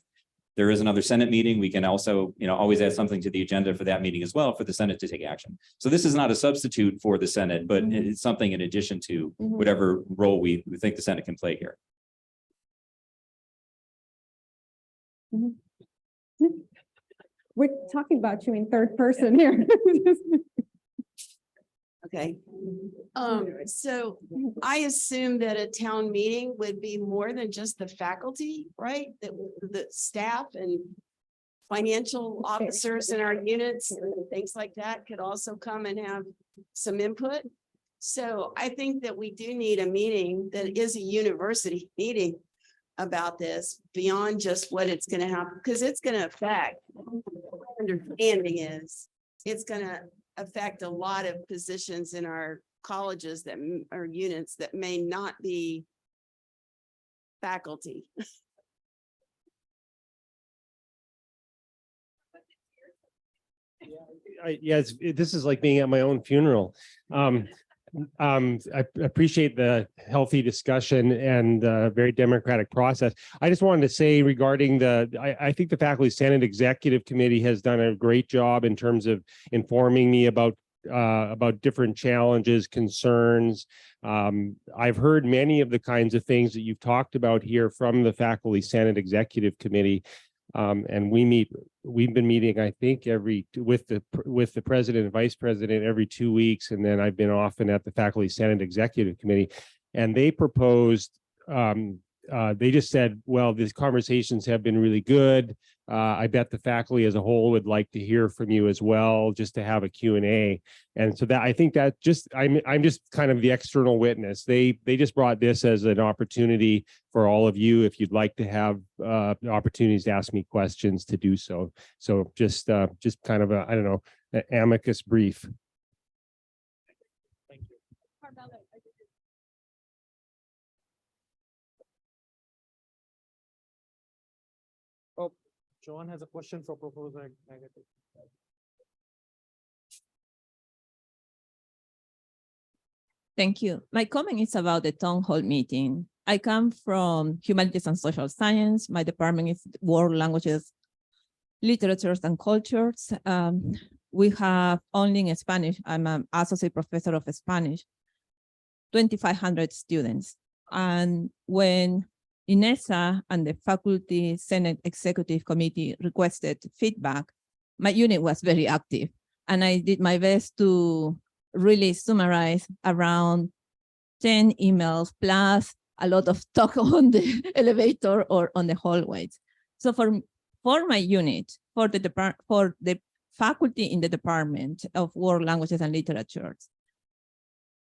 There is another Senate meeting. We can also, always add something to the agenda for that meeting as well for the Senate to take action. So this is not a substitute for the Senate, but it's something in addition to whatever role we think the Senate can play here. We're talking about you in third person here. Okay. So I assume that a town meeting would be more than just the faculty, right? That the staff and financial officers in our units and things like that could also come and have some input. So I think that we do need a meeting that is a university meeting about this beyond just what it's going to happen, because it's going to affect, understanding is it's going to affect a lot of positions in our colleges that are units that may not be faculty. Yes, this is like being at my own funeral. I appreciate the healthy discussion and very democratic process. I just wanted to say regarding I think the Faculty Senate Executive Committee has done a great job in terms of informing me about different challenges, concerns. I've heard many of the kinds of things that you've talked about here from the Faculty Senate Executive Committee. And we've been meeting, I think, with the president and vice president every 2 weeks. And then I've been often at the Faculty Senate Executive Committee, and they proposed, they just said, well, these conversations have been really good. I bet the faculty as a whole would like to hear from you as well, just to have a Q&A. And so that, I think that I'm just kind of the external witness. They just brought this as an opportunity for all of you, if you'd like to have opportunities to ask me questions, to do so. So just kind of an amicus brief. Thank you. John has a question for Professor Negative. Thank you. My comment is about the town hall meeting. I come from Humanities and Social Science. My department is World Languages, Literatures, and Cultures. We have only in Spanish, I'm an associate professor of Spanish, 2,500 students. And when INESA and the Faculty Senate Executive Committee requested feedback, my unit was very active. And I did my best to really summarize around 10 emails plus a lot of talk on the elevator or on the hallways. So for my unit, for the faculty in the Department of World Languages and Literatures,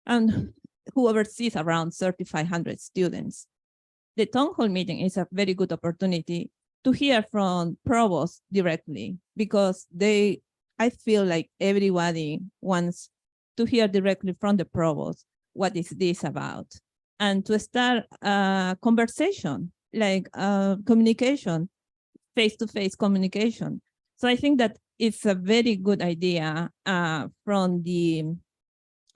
and who oversees around 3,500 students, the town hall meeting is a very good opportunity to hear from provosts directly, because I feel like everybody wants to hear directly from the provost, what is this about? And to start a conversation, like communication, face-to-face communication. So I think that it's a very good idea from the,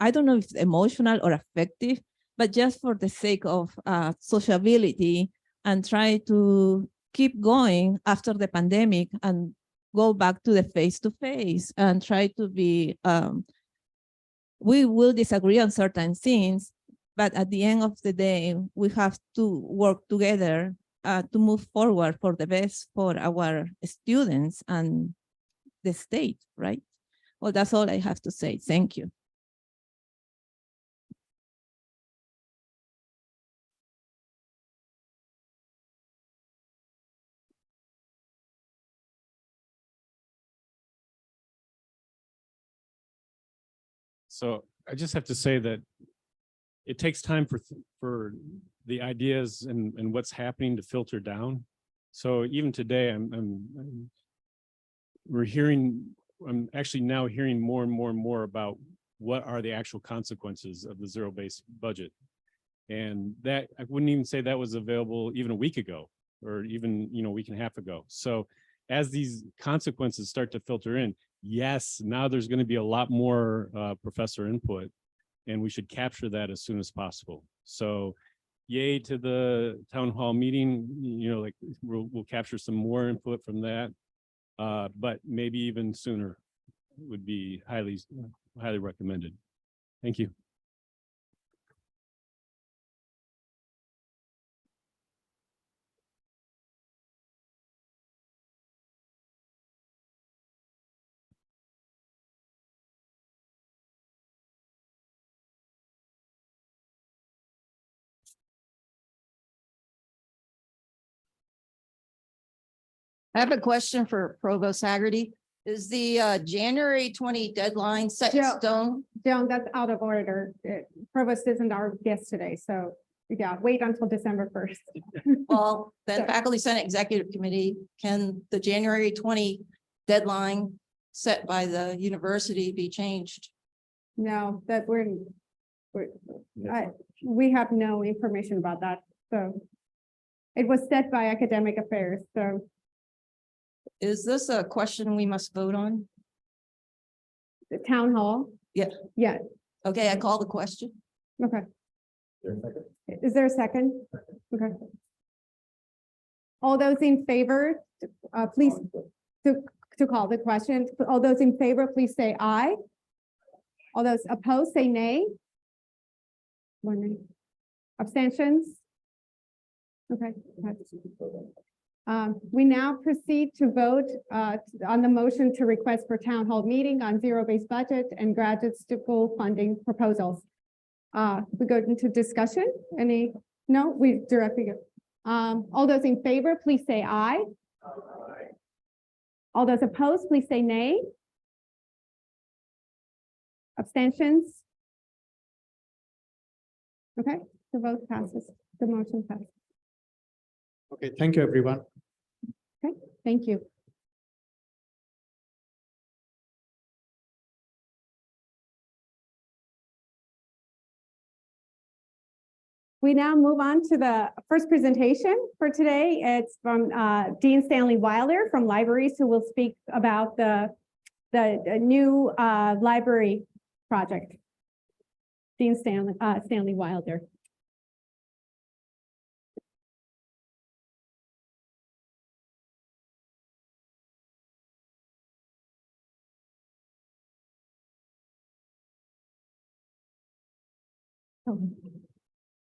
I don't know if it's emotional or affective, but just for the sake of sociability, and try to keep going after the pandemic and go back to the face-to-face and try to be, we will disagree on certain things, but at the end of the day, we have to work together to move forward for the best for our students and the state, right? Well, that's all I have to say. Thank you. So I just have to say that it takes time for the ideas and what's happening to filter down. So even today, I'm actually now hearing more and more about what are the actual consequences of the zero-based budget. And that, I wouldn't even say that was available even a week ago, or even, a week and a half ago. So as these consequences start to filter in, yes, now there's going to be a lot more professor input, and we should capture that as soon as possible. So yay to the town hall meeting, like we'll capture some more input from that. But maybe even sooner would be highly recommended. Thank you. I have a question for Provost Haggerty. Is the January 20 deadline set in Joe. stone? Joan, that's out of order. Provost isn't our guest today, so yeah, wait until December 1st. Well, then Sure. Faculty Senate Executive Committee, can the January 20 deadline set by the university be changed? No, that we have no information about that, so. It was set by academic affairs, so Is this a question we must vote on? the town hall. Yeah. Yeah, Okay, I call the question. okay. Is there a second? Okay. All those in favor, please, to call the question, all those in favor, please say aye. All those opposed, say nay. One nay. Abstentions? Okay. We now proceed to vote on the motion to request for town hall meeting on zero-based budget and graduate school funding proposals. We go into discussion. No, we directly go. All those in favor, please say aye. Aye. All those opposed, please say nay. Abstentions? Okay, the vote passes. The motion passes. Okay, thank you, everyone. Okay, thank you. We now move on to the first presentation for today. It's from Dean Stanley Wilder from Libraries, who will speak about the new library project. Dean Stanley Wilder.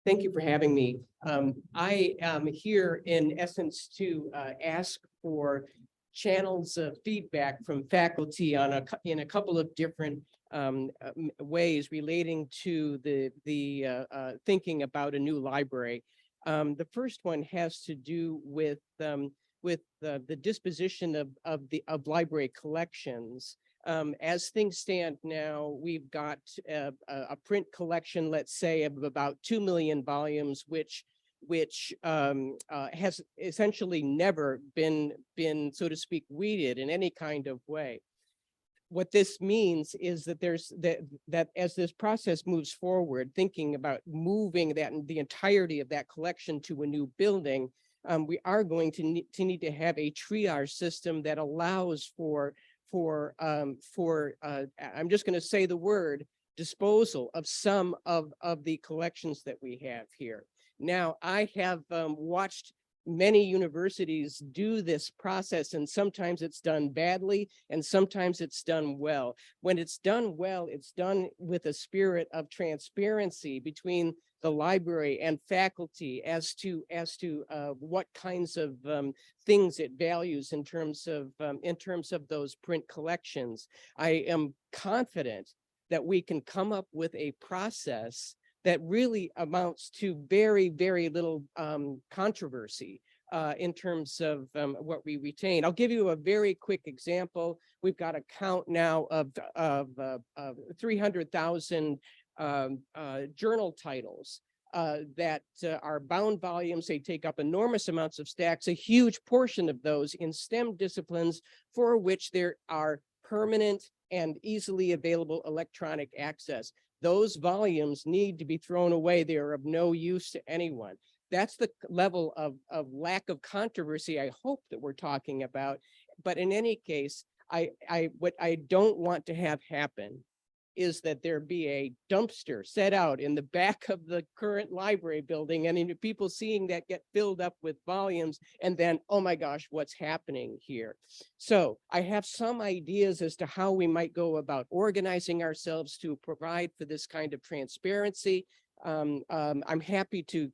Thank you for having me. I am here in essence to ask for channels of feedback from faculty on in a couple of different ways relating to the thinking about a new library. The first one has to do with the disposition of library collections. As things stand now, we've got a print collection, let's say, of about 2 million volumes, which has essentially never been, so to speak, weeded in any kind of way. What this means is that that as this process moves forward, thinking about moving the entirety of that collection to a new building, we are going to need to have a triage system that allows I'm just going to say the word disposal of some of the collections that we have here. Now, I have watched many universities do this process, and sometimes it's done badly and sometimes it's done well. When it's done well, it's done with a spirit of transparency between the library and faculty as to what kinds of things it values in terms of those print collections. I am confident that we can come up with a process that really amounts to very, very little controvery in terms of what we retain. I'll give you a very quick example. We've got a count now of 300,000 journal titles that are bound volumes. They take up enormous amounts of stacks, a huge portion of those in STEM disciplines for which there are permanent and easily available electronic access. Those volumes need to be thrown away. They are of no use to anyone. That's the level of lack of controversy I hope that we're talking about. But in any case, what I don't want to have happen is that there be a dumpster set out in the back of the current library building, and people seeing that get filled up with volumes, and then, oh my gosh, what's happening here? So I have some ideas as to how we might go about organizing ourselves to provide for this kind of transparency. I'm happy to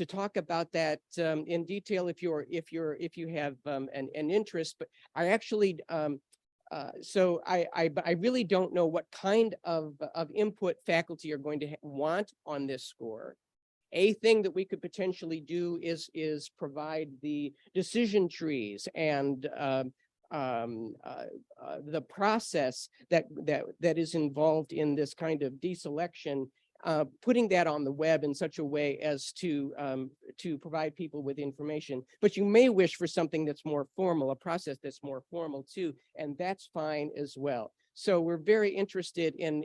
talk about that in detail if you have an interest, but I actually so I really don't know what kind of input faculty are going to want on this score. A thing that we could potentially do is provide the decision trees and the process that is involved in this kind of deselection, putting that on the web in such a way as to provide people with information. But you may wish for something that's more formal, a process that's more formal too, and that's fine as well. So we're very interested in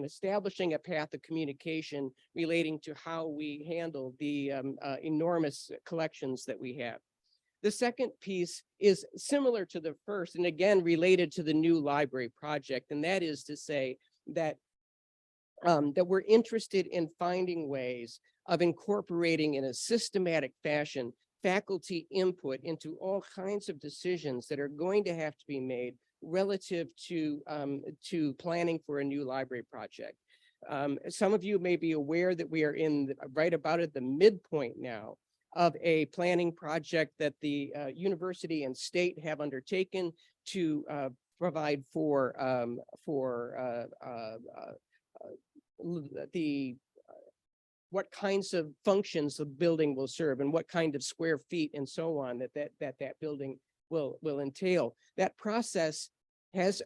establishing a path of communication relating to how we handle the enormous collections that we have. The second piece is similar to the first, and again related to the new library project, and that is to say that that we're interested in finding ways of incorporating in a systematic fashion faculty input into all kinds of decisions that are going to have to be made relative to planning for a new library project. Some of you may be aware that we are right about at the midpoint now of a planning project that the university and state have undertaken to provide for what kinds of functions the building will serve and what kind of square feet and so on that building will entail. That process has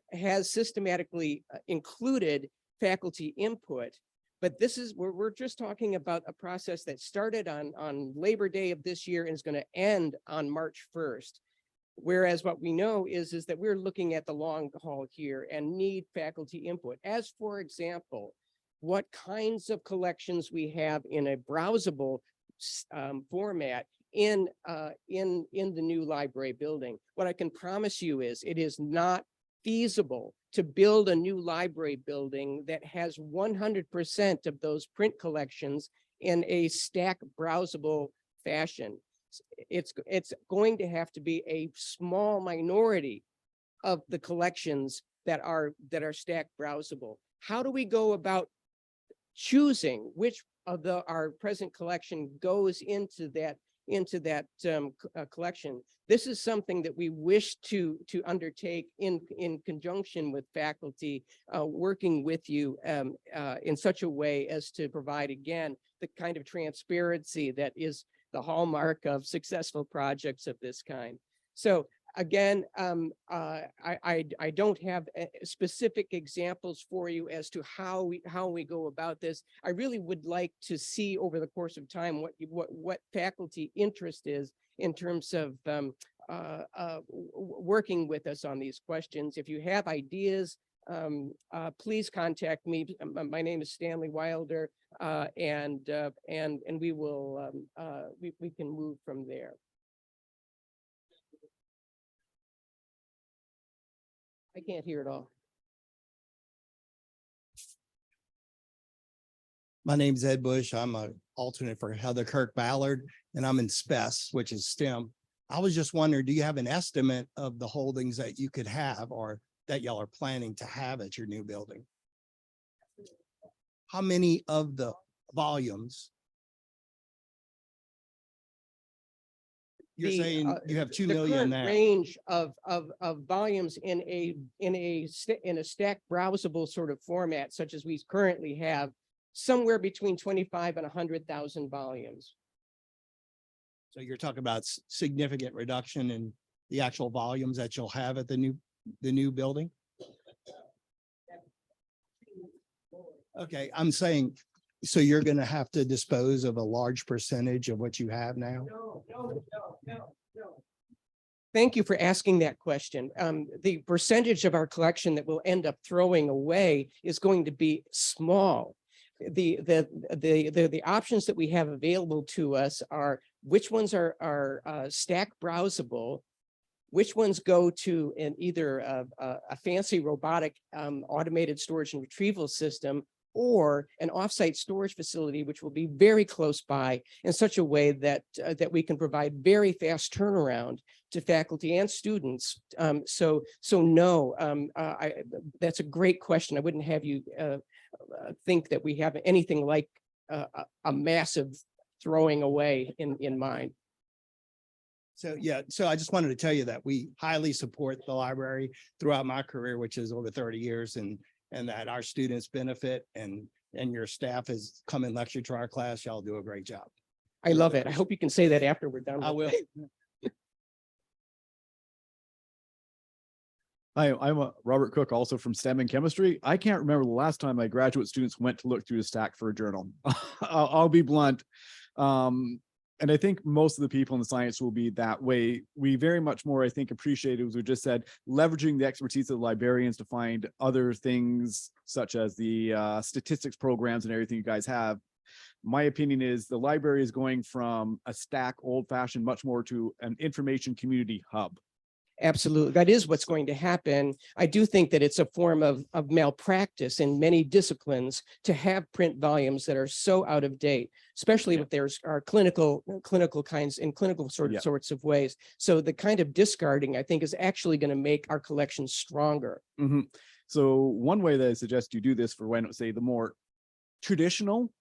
systematically included faculty input, but we're just talking about a process that started on Labor Day of this year and is going to end on March 1st. Whereas what we know is that we're looking at the long haul here and need faculty input. As for example, what kinds of collections we have in a browsable format in the new library building. What I can promise you is it is not feasible to build a new library building that has 100% of those print collections in a stack browsable fashion. It's going to have to be a small minority of the collections that are stack browsable. How do we go about choosing which of our present collection goes into that collection? This is something that we wish to undertake in conjunction with faculty, working with you in such a way as to provide, again, the kind of transparency that is the hallmark of successful projects of this kind. So again, I don't have specific examples for you as to how we go about this. I really would like to see over the course of time what faculty interest is in terms of working with us on these questions. If you have ideas, please contact me. My name is Stanley Wilder, and we will we can move from there. I can't hear it all. My name is Ed Bush. I'm an alternate for Heather Kirk Ballard, and I'm in SPES, which is STEM. I was just wondering, do you have an estimate of the holdings that you could have or that y'all are planning to have at your new building? How many of the volumes? You're saying you have 2 the million current now. range of volumes in a stacked browsable sort of format, such as we currently have, somewhere between 25 and 100,000 volumes. So you're talking about significant reduction in the actual volumes that you'll have at the new building? Okay, I'm saying, so you're gonna have to dispose of a large percentage of what you have now? No. Thank you for asking that question. The percentage of our collection that we'll end up throwing away is going to be small. The options that we have available to us are which ones are stack browsable, which ones go to either a fancy robotic automated storage and retrieval system, or an offsite storage facility, which will be very close by in such a way that we can provide very fast turnaround to faculty and students. So no, that's a great question. I wouldn't have you think that we have anything like a massive throwing away in mind. So, yeah, so I just wanted to tell you that we highly support the library throughout my career, which is over 30 years, and that our students benefit, and your staff has come and lectured to our class. Y'all do a great job. I love it. I hope you can say that after we're done. I will. Hi, I'm Robert Cook, also from STEM and chemistry. I can't remember the last time my graduate students went to look through the stack for a journal. I'll be blunt. And I think most of the people in the science will be that way. We very much more, I think, appreciate, as we just said, leveraging the expertise of the librarians to find other things such as the statistics programs and everything you guys have. My opinion is the library is going from a stack old fashioned much more to an information community hub. Absolutely. That is what's going to happen. I do think that it's a form of malpractice in many disciplines to have print volumes that are so out of date, especially if there's our clinical kinds in clinical sorts of ways. So the kind of discarding, I think, is actually going to make our collection stronger. Mm-hmm. So one way that I suggest you do this for, when say the more traditional,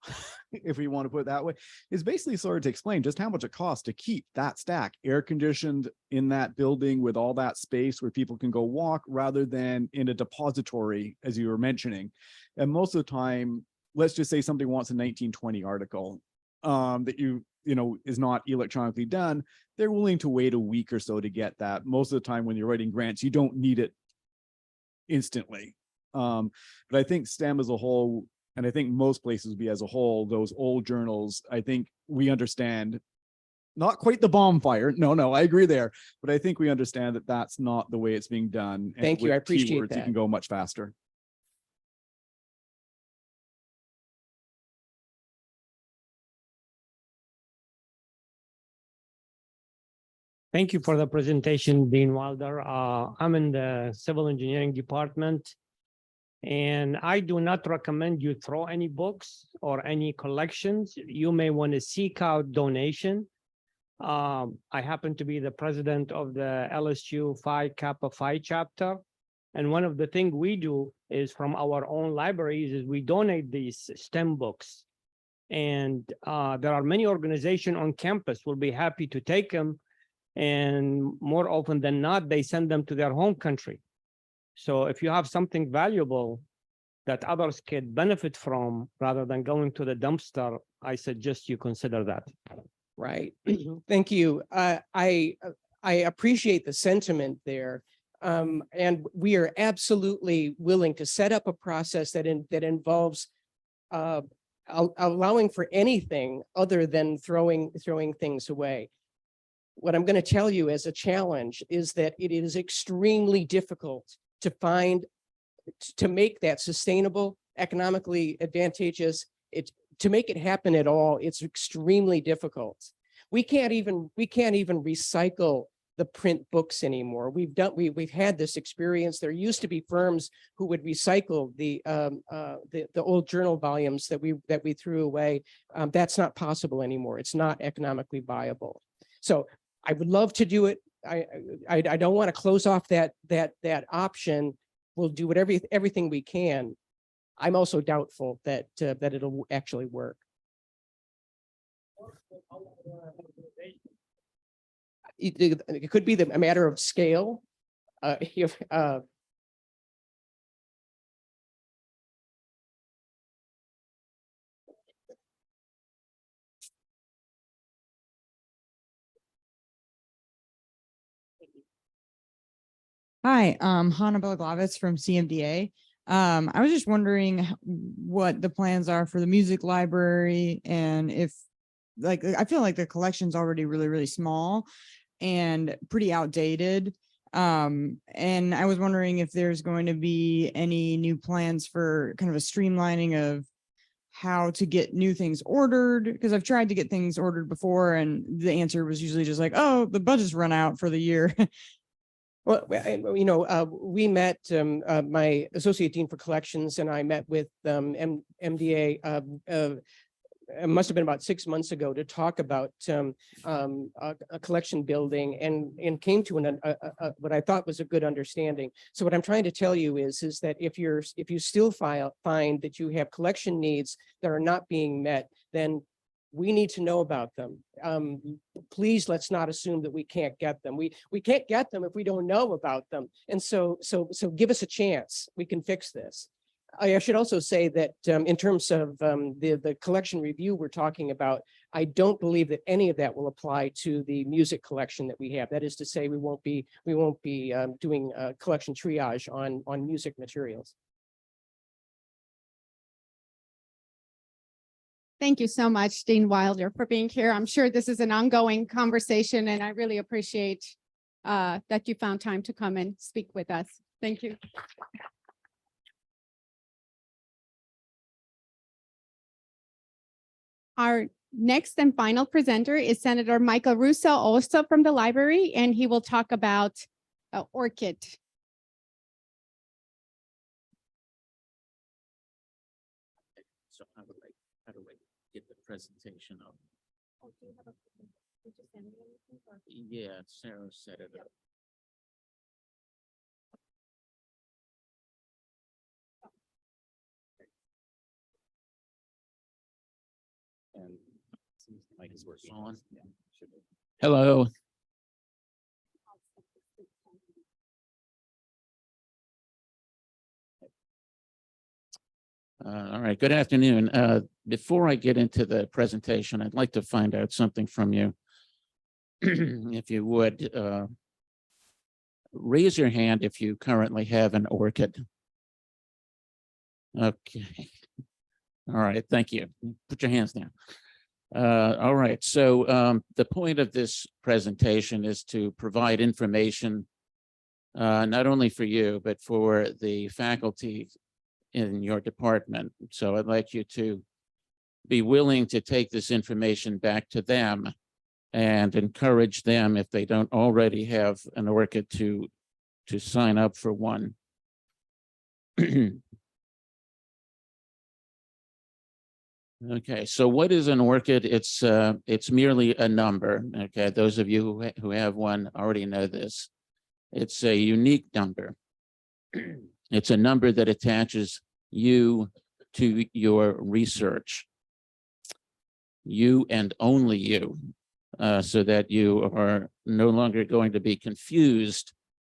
if we want to put it that way, is basically sort of to explain just how much it costs to keep that stack air conditioned in that building with all that space where people can go walk, rather than in a depository, as you were mentioning. And most of the time, let's just say somebody wants a 1920 article that you know is not electronically done, they're willing to wait a week or so to get that. Most of the time when you're writing grants, you don't need it instantly. But I think STEM as a whole, and I think most places be as a whole, those old journals, I think we understand, not quite the bonfire. No, I agree there. But I think we understand that that's not the way it's being done. And Thank you. I with appreciate keywords, that. You can go much faster. Thank you for the presentation, Dean Wilder. I'm in the civil engineering department, and I do not recommend you throw any books or any collections. You may want to seek out donation. I happen to be the president of the LSU Phi Kappa Phi chapter. And one of the things we do is from our own libraries is we donate these STEM books. And there are many organizations on campus will be happy to take them. And more often than not, they send them to their home country. So if you have something valuable that others could benefit from, rather than going to the dumpster, I suggest you consider that. Right. Thank you. I appreciate the sentiment there. And we are absolutely willing to set up a process that involves allowing for anything other than throwing things away. What I'm going to tell you as a challenge is that it is extremely difficult to make that sustainable, economically advantageous. To make it happen at all, it's extremely difficult. We can't even recycle the print books anymore. We've had this experience. There used to be firms who would recycle the old journal volumes that we threw away. That's not possible anymore. It's not economically viable. So I would love to do it. I don't want to close off that option. We'll do everything we can. I'm also doubtful that it'll actually work. It could be a matter of scale. Hi, Hannah Belaglavitz from CMDA. I was just wondering what the plans are for the music library, and if, like, I feel like the collection's already really, really small and pretty outdated. And I was wondering if there's going to be any new plans for kind of a streamlining of how to get new things ordered, because I've tried to get things ordered before and the answer was usually just like, oh, the budget's run out for the year. Well, you know, we met, my associate dean for collections and I met with MDA. It must have been about 6 months ago to talk about a collection building and came to what I thought was a good understanding. So what I'm trying to tell you is that if you still find that you have collection needs that are not being met, then we need to know about them. Please, let's not assume that we can't get them. We can't get them if we don't know about them. And so give us a chance. We can fix this. I should also say that in terms of the collection review we're talking about, I don't believe that any of that will apply to the music collection that we have. That is to say, we won't be doing collection triage on music materials. Thank you so much, Dean Wilder, for being here. I'm sure this is an ongoing conversation, and I really appreciate that you found time to come and speak with us. Thank you. Our next and final presenter is Senator Michael Russo, also from the library, and he will talk about ORCiD. So how do I get the presentation up? Yeah, Sarah set it up. And mic is working on. Yeah, should be. Hello. All right, good afternoon. Before I get into the presentation, I'd like to find out something from you. If you would, raise your hand if you currently have an ORCiD. Okay. All right, thank you. Put your hands down. All right, so the point of this presentation is to provide information not only for you, but for the faculty in your department. So I'd like you to be willing to take this information back to them and encourage them, if they don't already have an ORCiD, to sign up for one. Okay, so what is an ORCiD? It's merely a number. Okay, those of you who have one already know this. It's a unique number. It's a number that attaches you to your research, you and only you, so that you are no longer going to be confused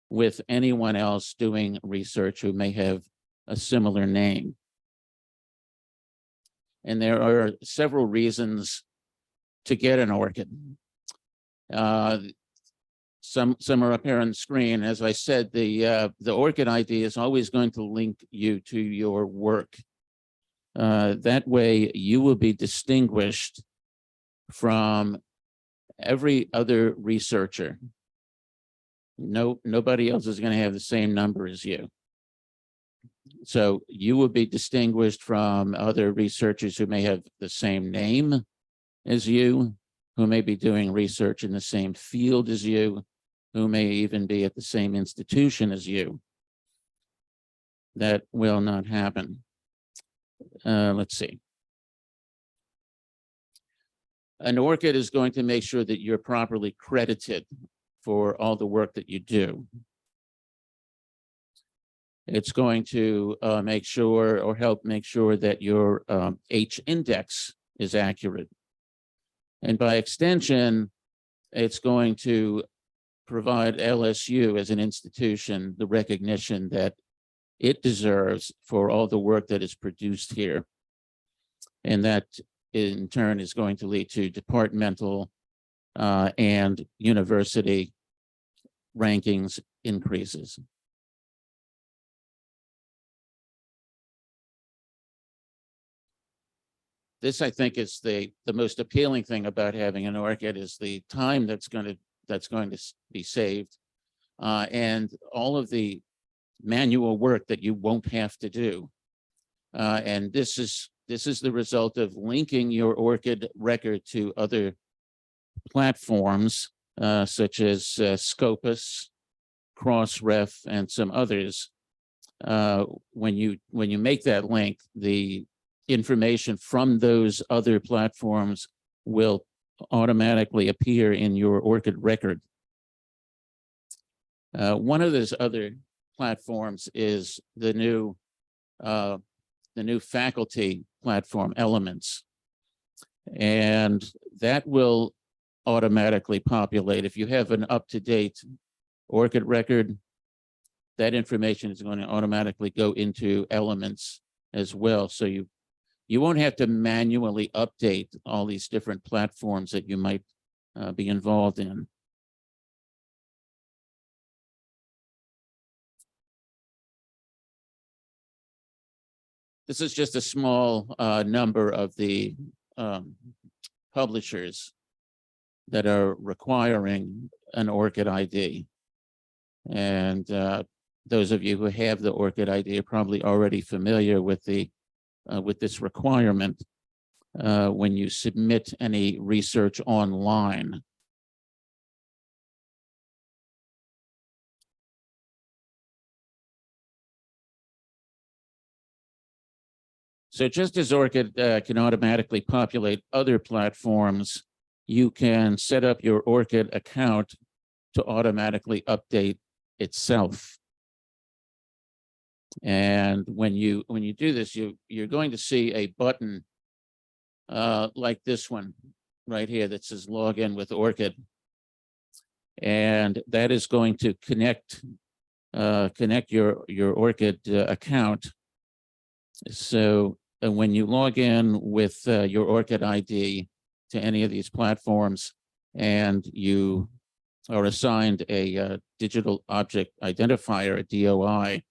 with anyone else doing research who may have a similar name. And there are several reasons to get an ORCiD. Some are up here on the screen. As I said, the ORCiD ID is always going to link you to your work. That way you will be distinguished from every other researcher. Nobody else is going to have the same number as you. So you will be distinguished from other researchers who may have the same name as you, who may be doing research in the same field as you, who may even be at the same institution as you. That will not happen. Let's see. An ORCiD is going to make sure that you're properly credited for all the work that you do. It's going to make sure or help make sure that your H index is accurate. And by extension, it's going to provide LSU as an institution the recognition that it deserves for all the work that is produced here. And that in turn is going to lead to departmental and university rankings increases. This, I think, is the most appealing thing about having an ORCiD is the time that's going to be saved, and all of the manual work that you won't have to do. And this is the result of linking your ORCiD record to other platforms such as Scopus, Crossref, and some others. When you make that link, the information from those other platforms will automatically appear in your ORCiD record. One of those other platforms is the new faculty platform, Elements, and that will automatically populate. If you have an up-to-date ORCiD record, that information is going to automatically go into Elements as well. So you won't have to manually update all these different platforms that you might be involved in. This is just a small number of the publishers that are requiring an ORCiD ID. And those of you who have the ORCiD ID are probably already familiar with this requirement when you submit any research online. So just as ORCiD can automatically populate other platforms, you can set up your ORCiD account to automatically update itself. And when you do this, you're going to see a button like this one right here that says log in with ORCiD. And that is going to connect your ORCiD account. So when you log in with your ORCiD ID to any of these platforms and you are assigned a digital object identifier, a DOI,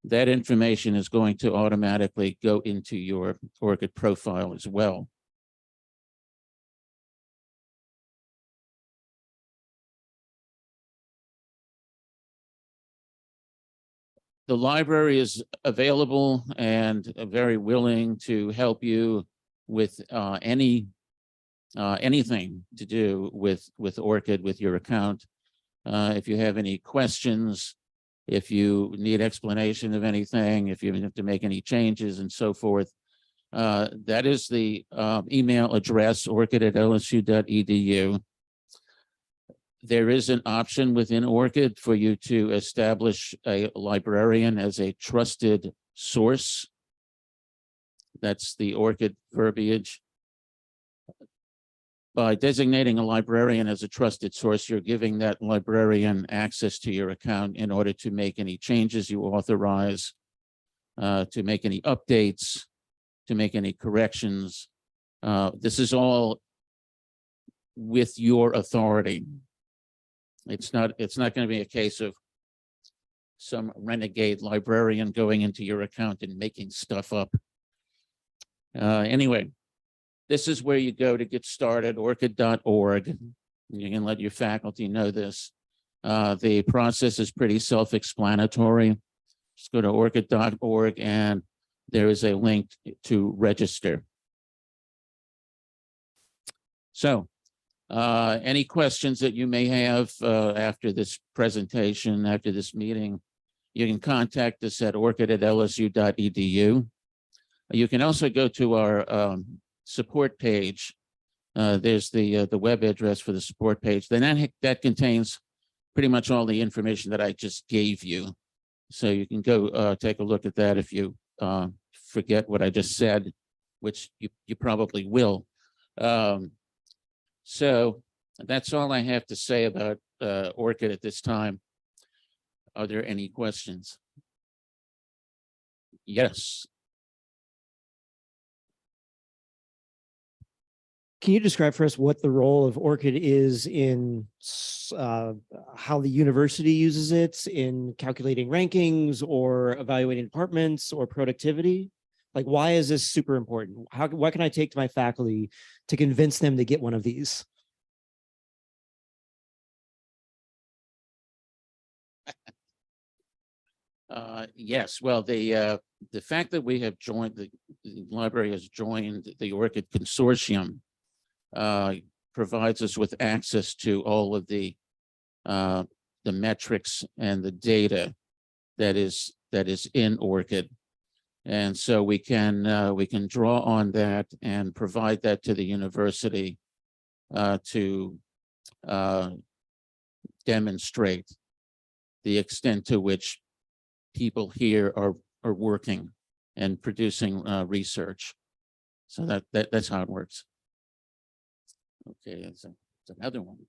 that information is going to automatically go into your ORCiD profile as well. The library is available and very willing to help you with anything to do with ORCiD, with your account. If you have any questions, if you need explanation of anything, if you have to make any changes and so forth, that is the email address, orcid@lsu.edu. There is an option within ORCiD for you to establish a librarian as a trusted source. That's the ORCiD verbiage. By designating a librarian as a trusted source, you're giving that librarian access to your account in order to make any changes you authorize, to make any updates, to make any corrections. This is all with your authority. It's not going to be a case of some renegade librarian going into your account and making stuff up. Anyway, this is where you go to get started, orcid.org. You can let your faculty know this. The process is pretty self-explanatory. Just go to orcid.org and there is a link to register. So Any questions that you may have after this presentation, after this meeting, you can contact us at orcid@lsu.edu. You can also go to our support page. There's the web address for the support page. Then that contains pretty much all the information that I just gave you. So you can go take a look at that if you forget what I just said, which you probably will. So that's all I have to say about ORCiD at this time. Are there any questions? Yes. Can you describe for us what the role of ORCiD is in how the university uses it in calculating rankings or evaluating departments or productivity? Like, why is this super important? What can I take to my faculty to convince them to get one of these? Yes, well, the fact that we have joined, the library has joined the ORCiD consortium provides us with access to all of the metrics and the data that is in ORCiD. And so we can draw on that and provide that to the university to demonstrate the extent to which people here are working and producing research. So that's how it works. Okay, it's another one.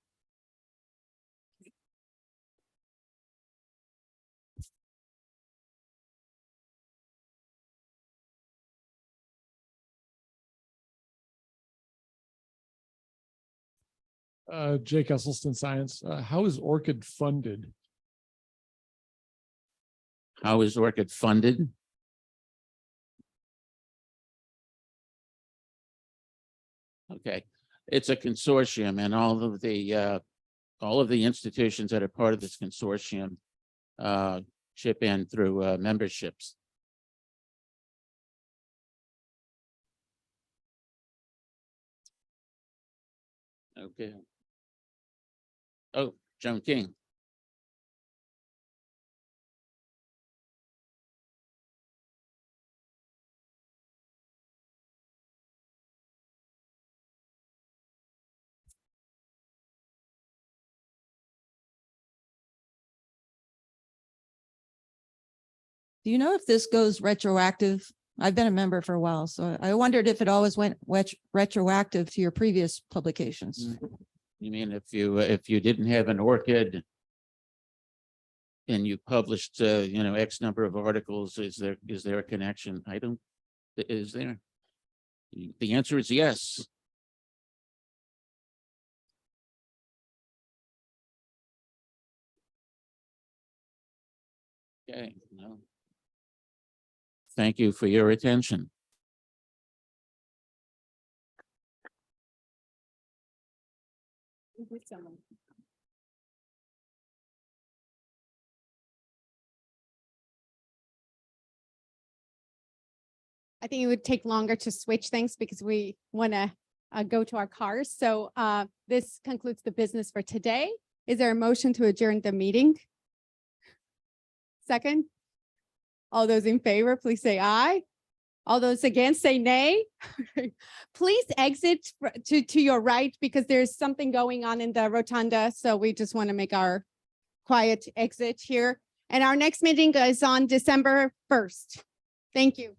Jake Esselstyn, Science. How is ORCiD funded? How is ORCiD funded? Okay, it's a consortium, and all of the institutions that are part of this consortium chip in through memberships. Okay. Oh, Joan King. Do you know if this goes retroactive? I've been a member for a while, so I wondered if it always went retroactive to your previous publications. You mean if you didn't have an ORCiD and you published X number of articles, is there a connection? Is there? The answer is yes. Okay, no. Thank you for your attention. I think it would take longer to switch things because we want to go to our cars. So this concludes the business for today. Is there a motion to adjourn the meeting? Second? All those in favor, please say aye. All those against, say nay. Please exit to your right because there's something going on in the rotunda. So we just want to make our quiet exit here. And our next meeting is on December 1st. Thank you.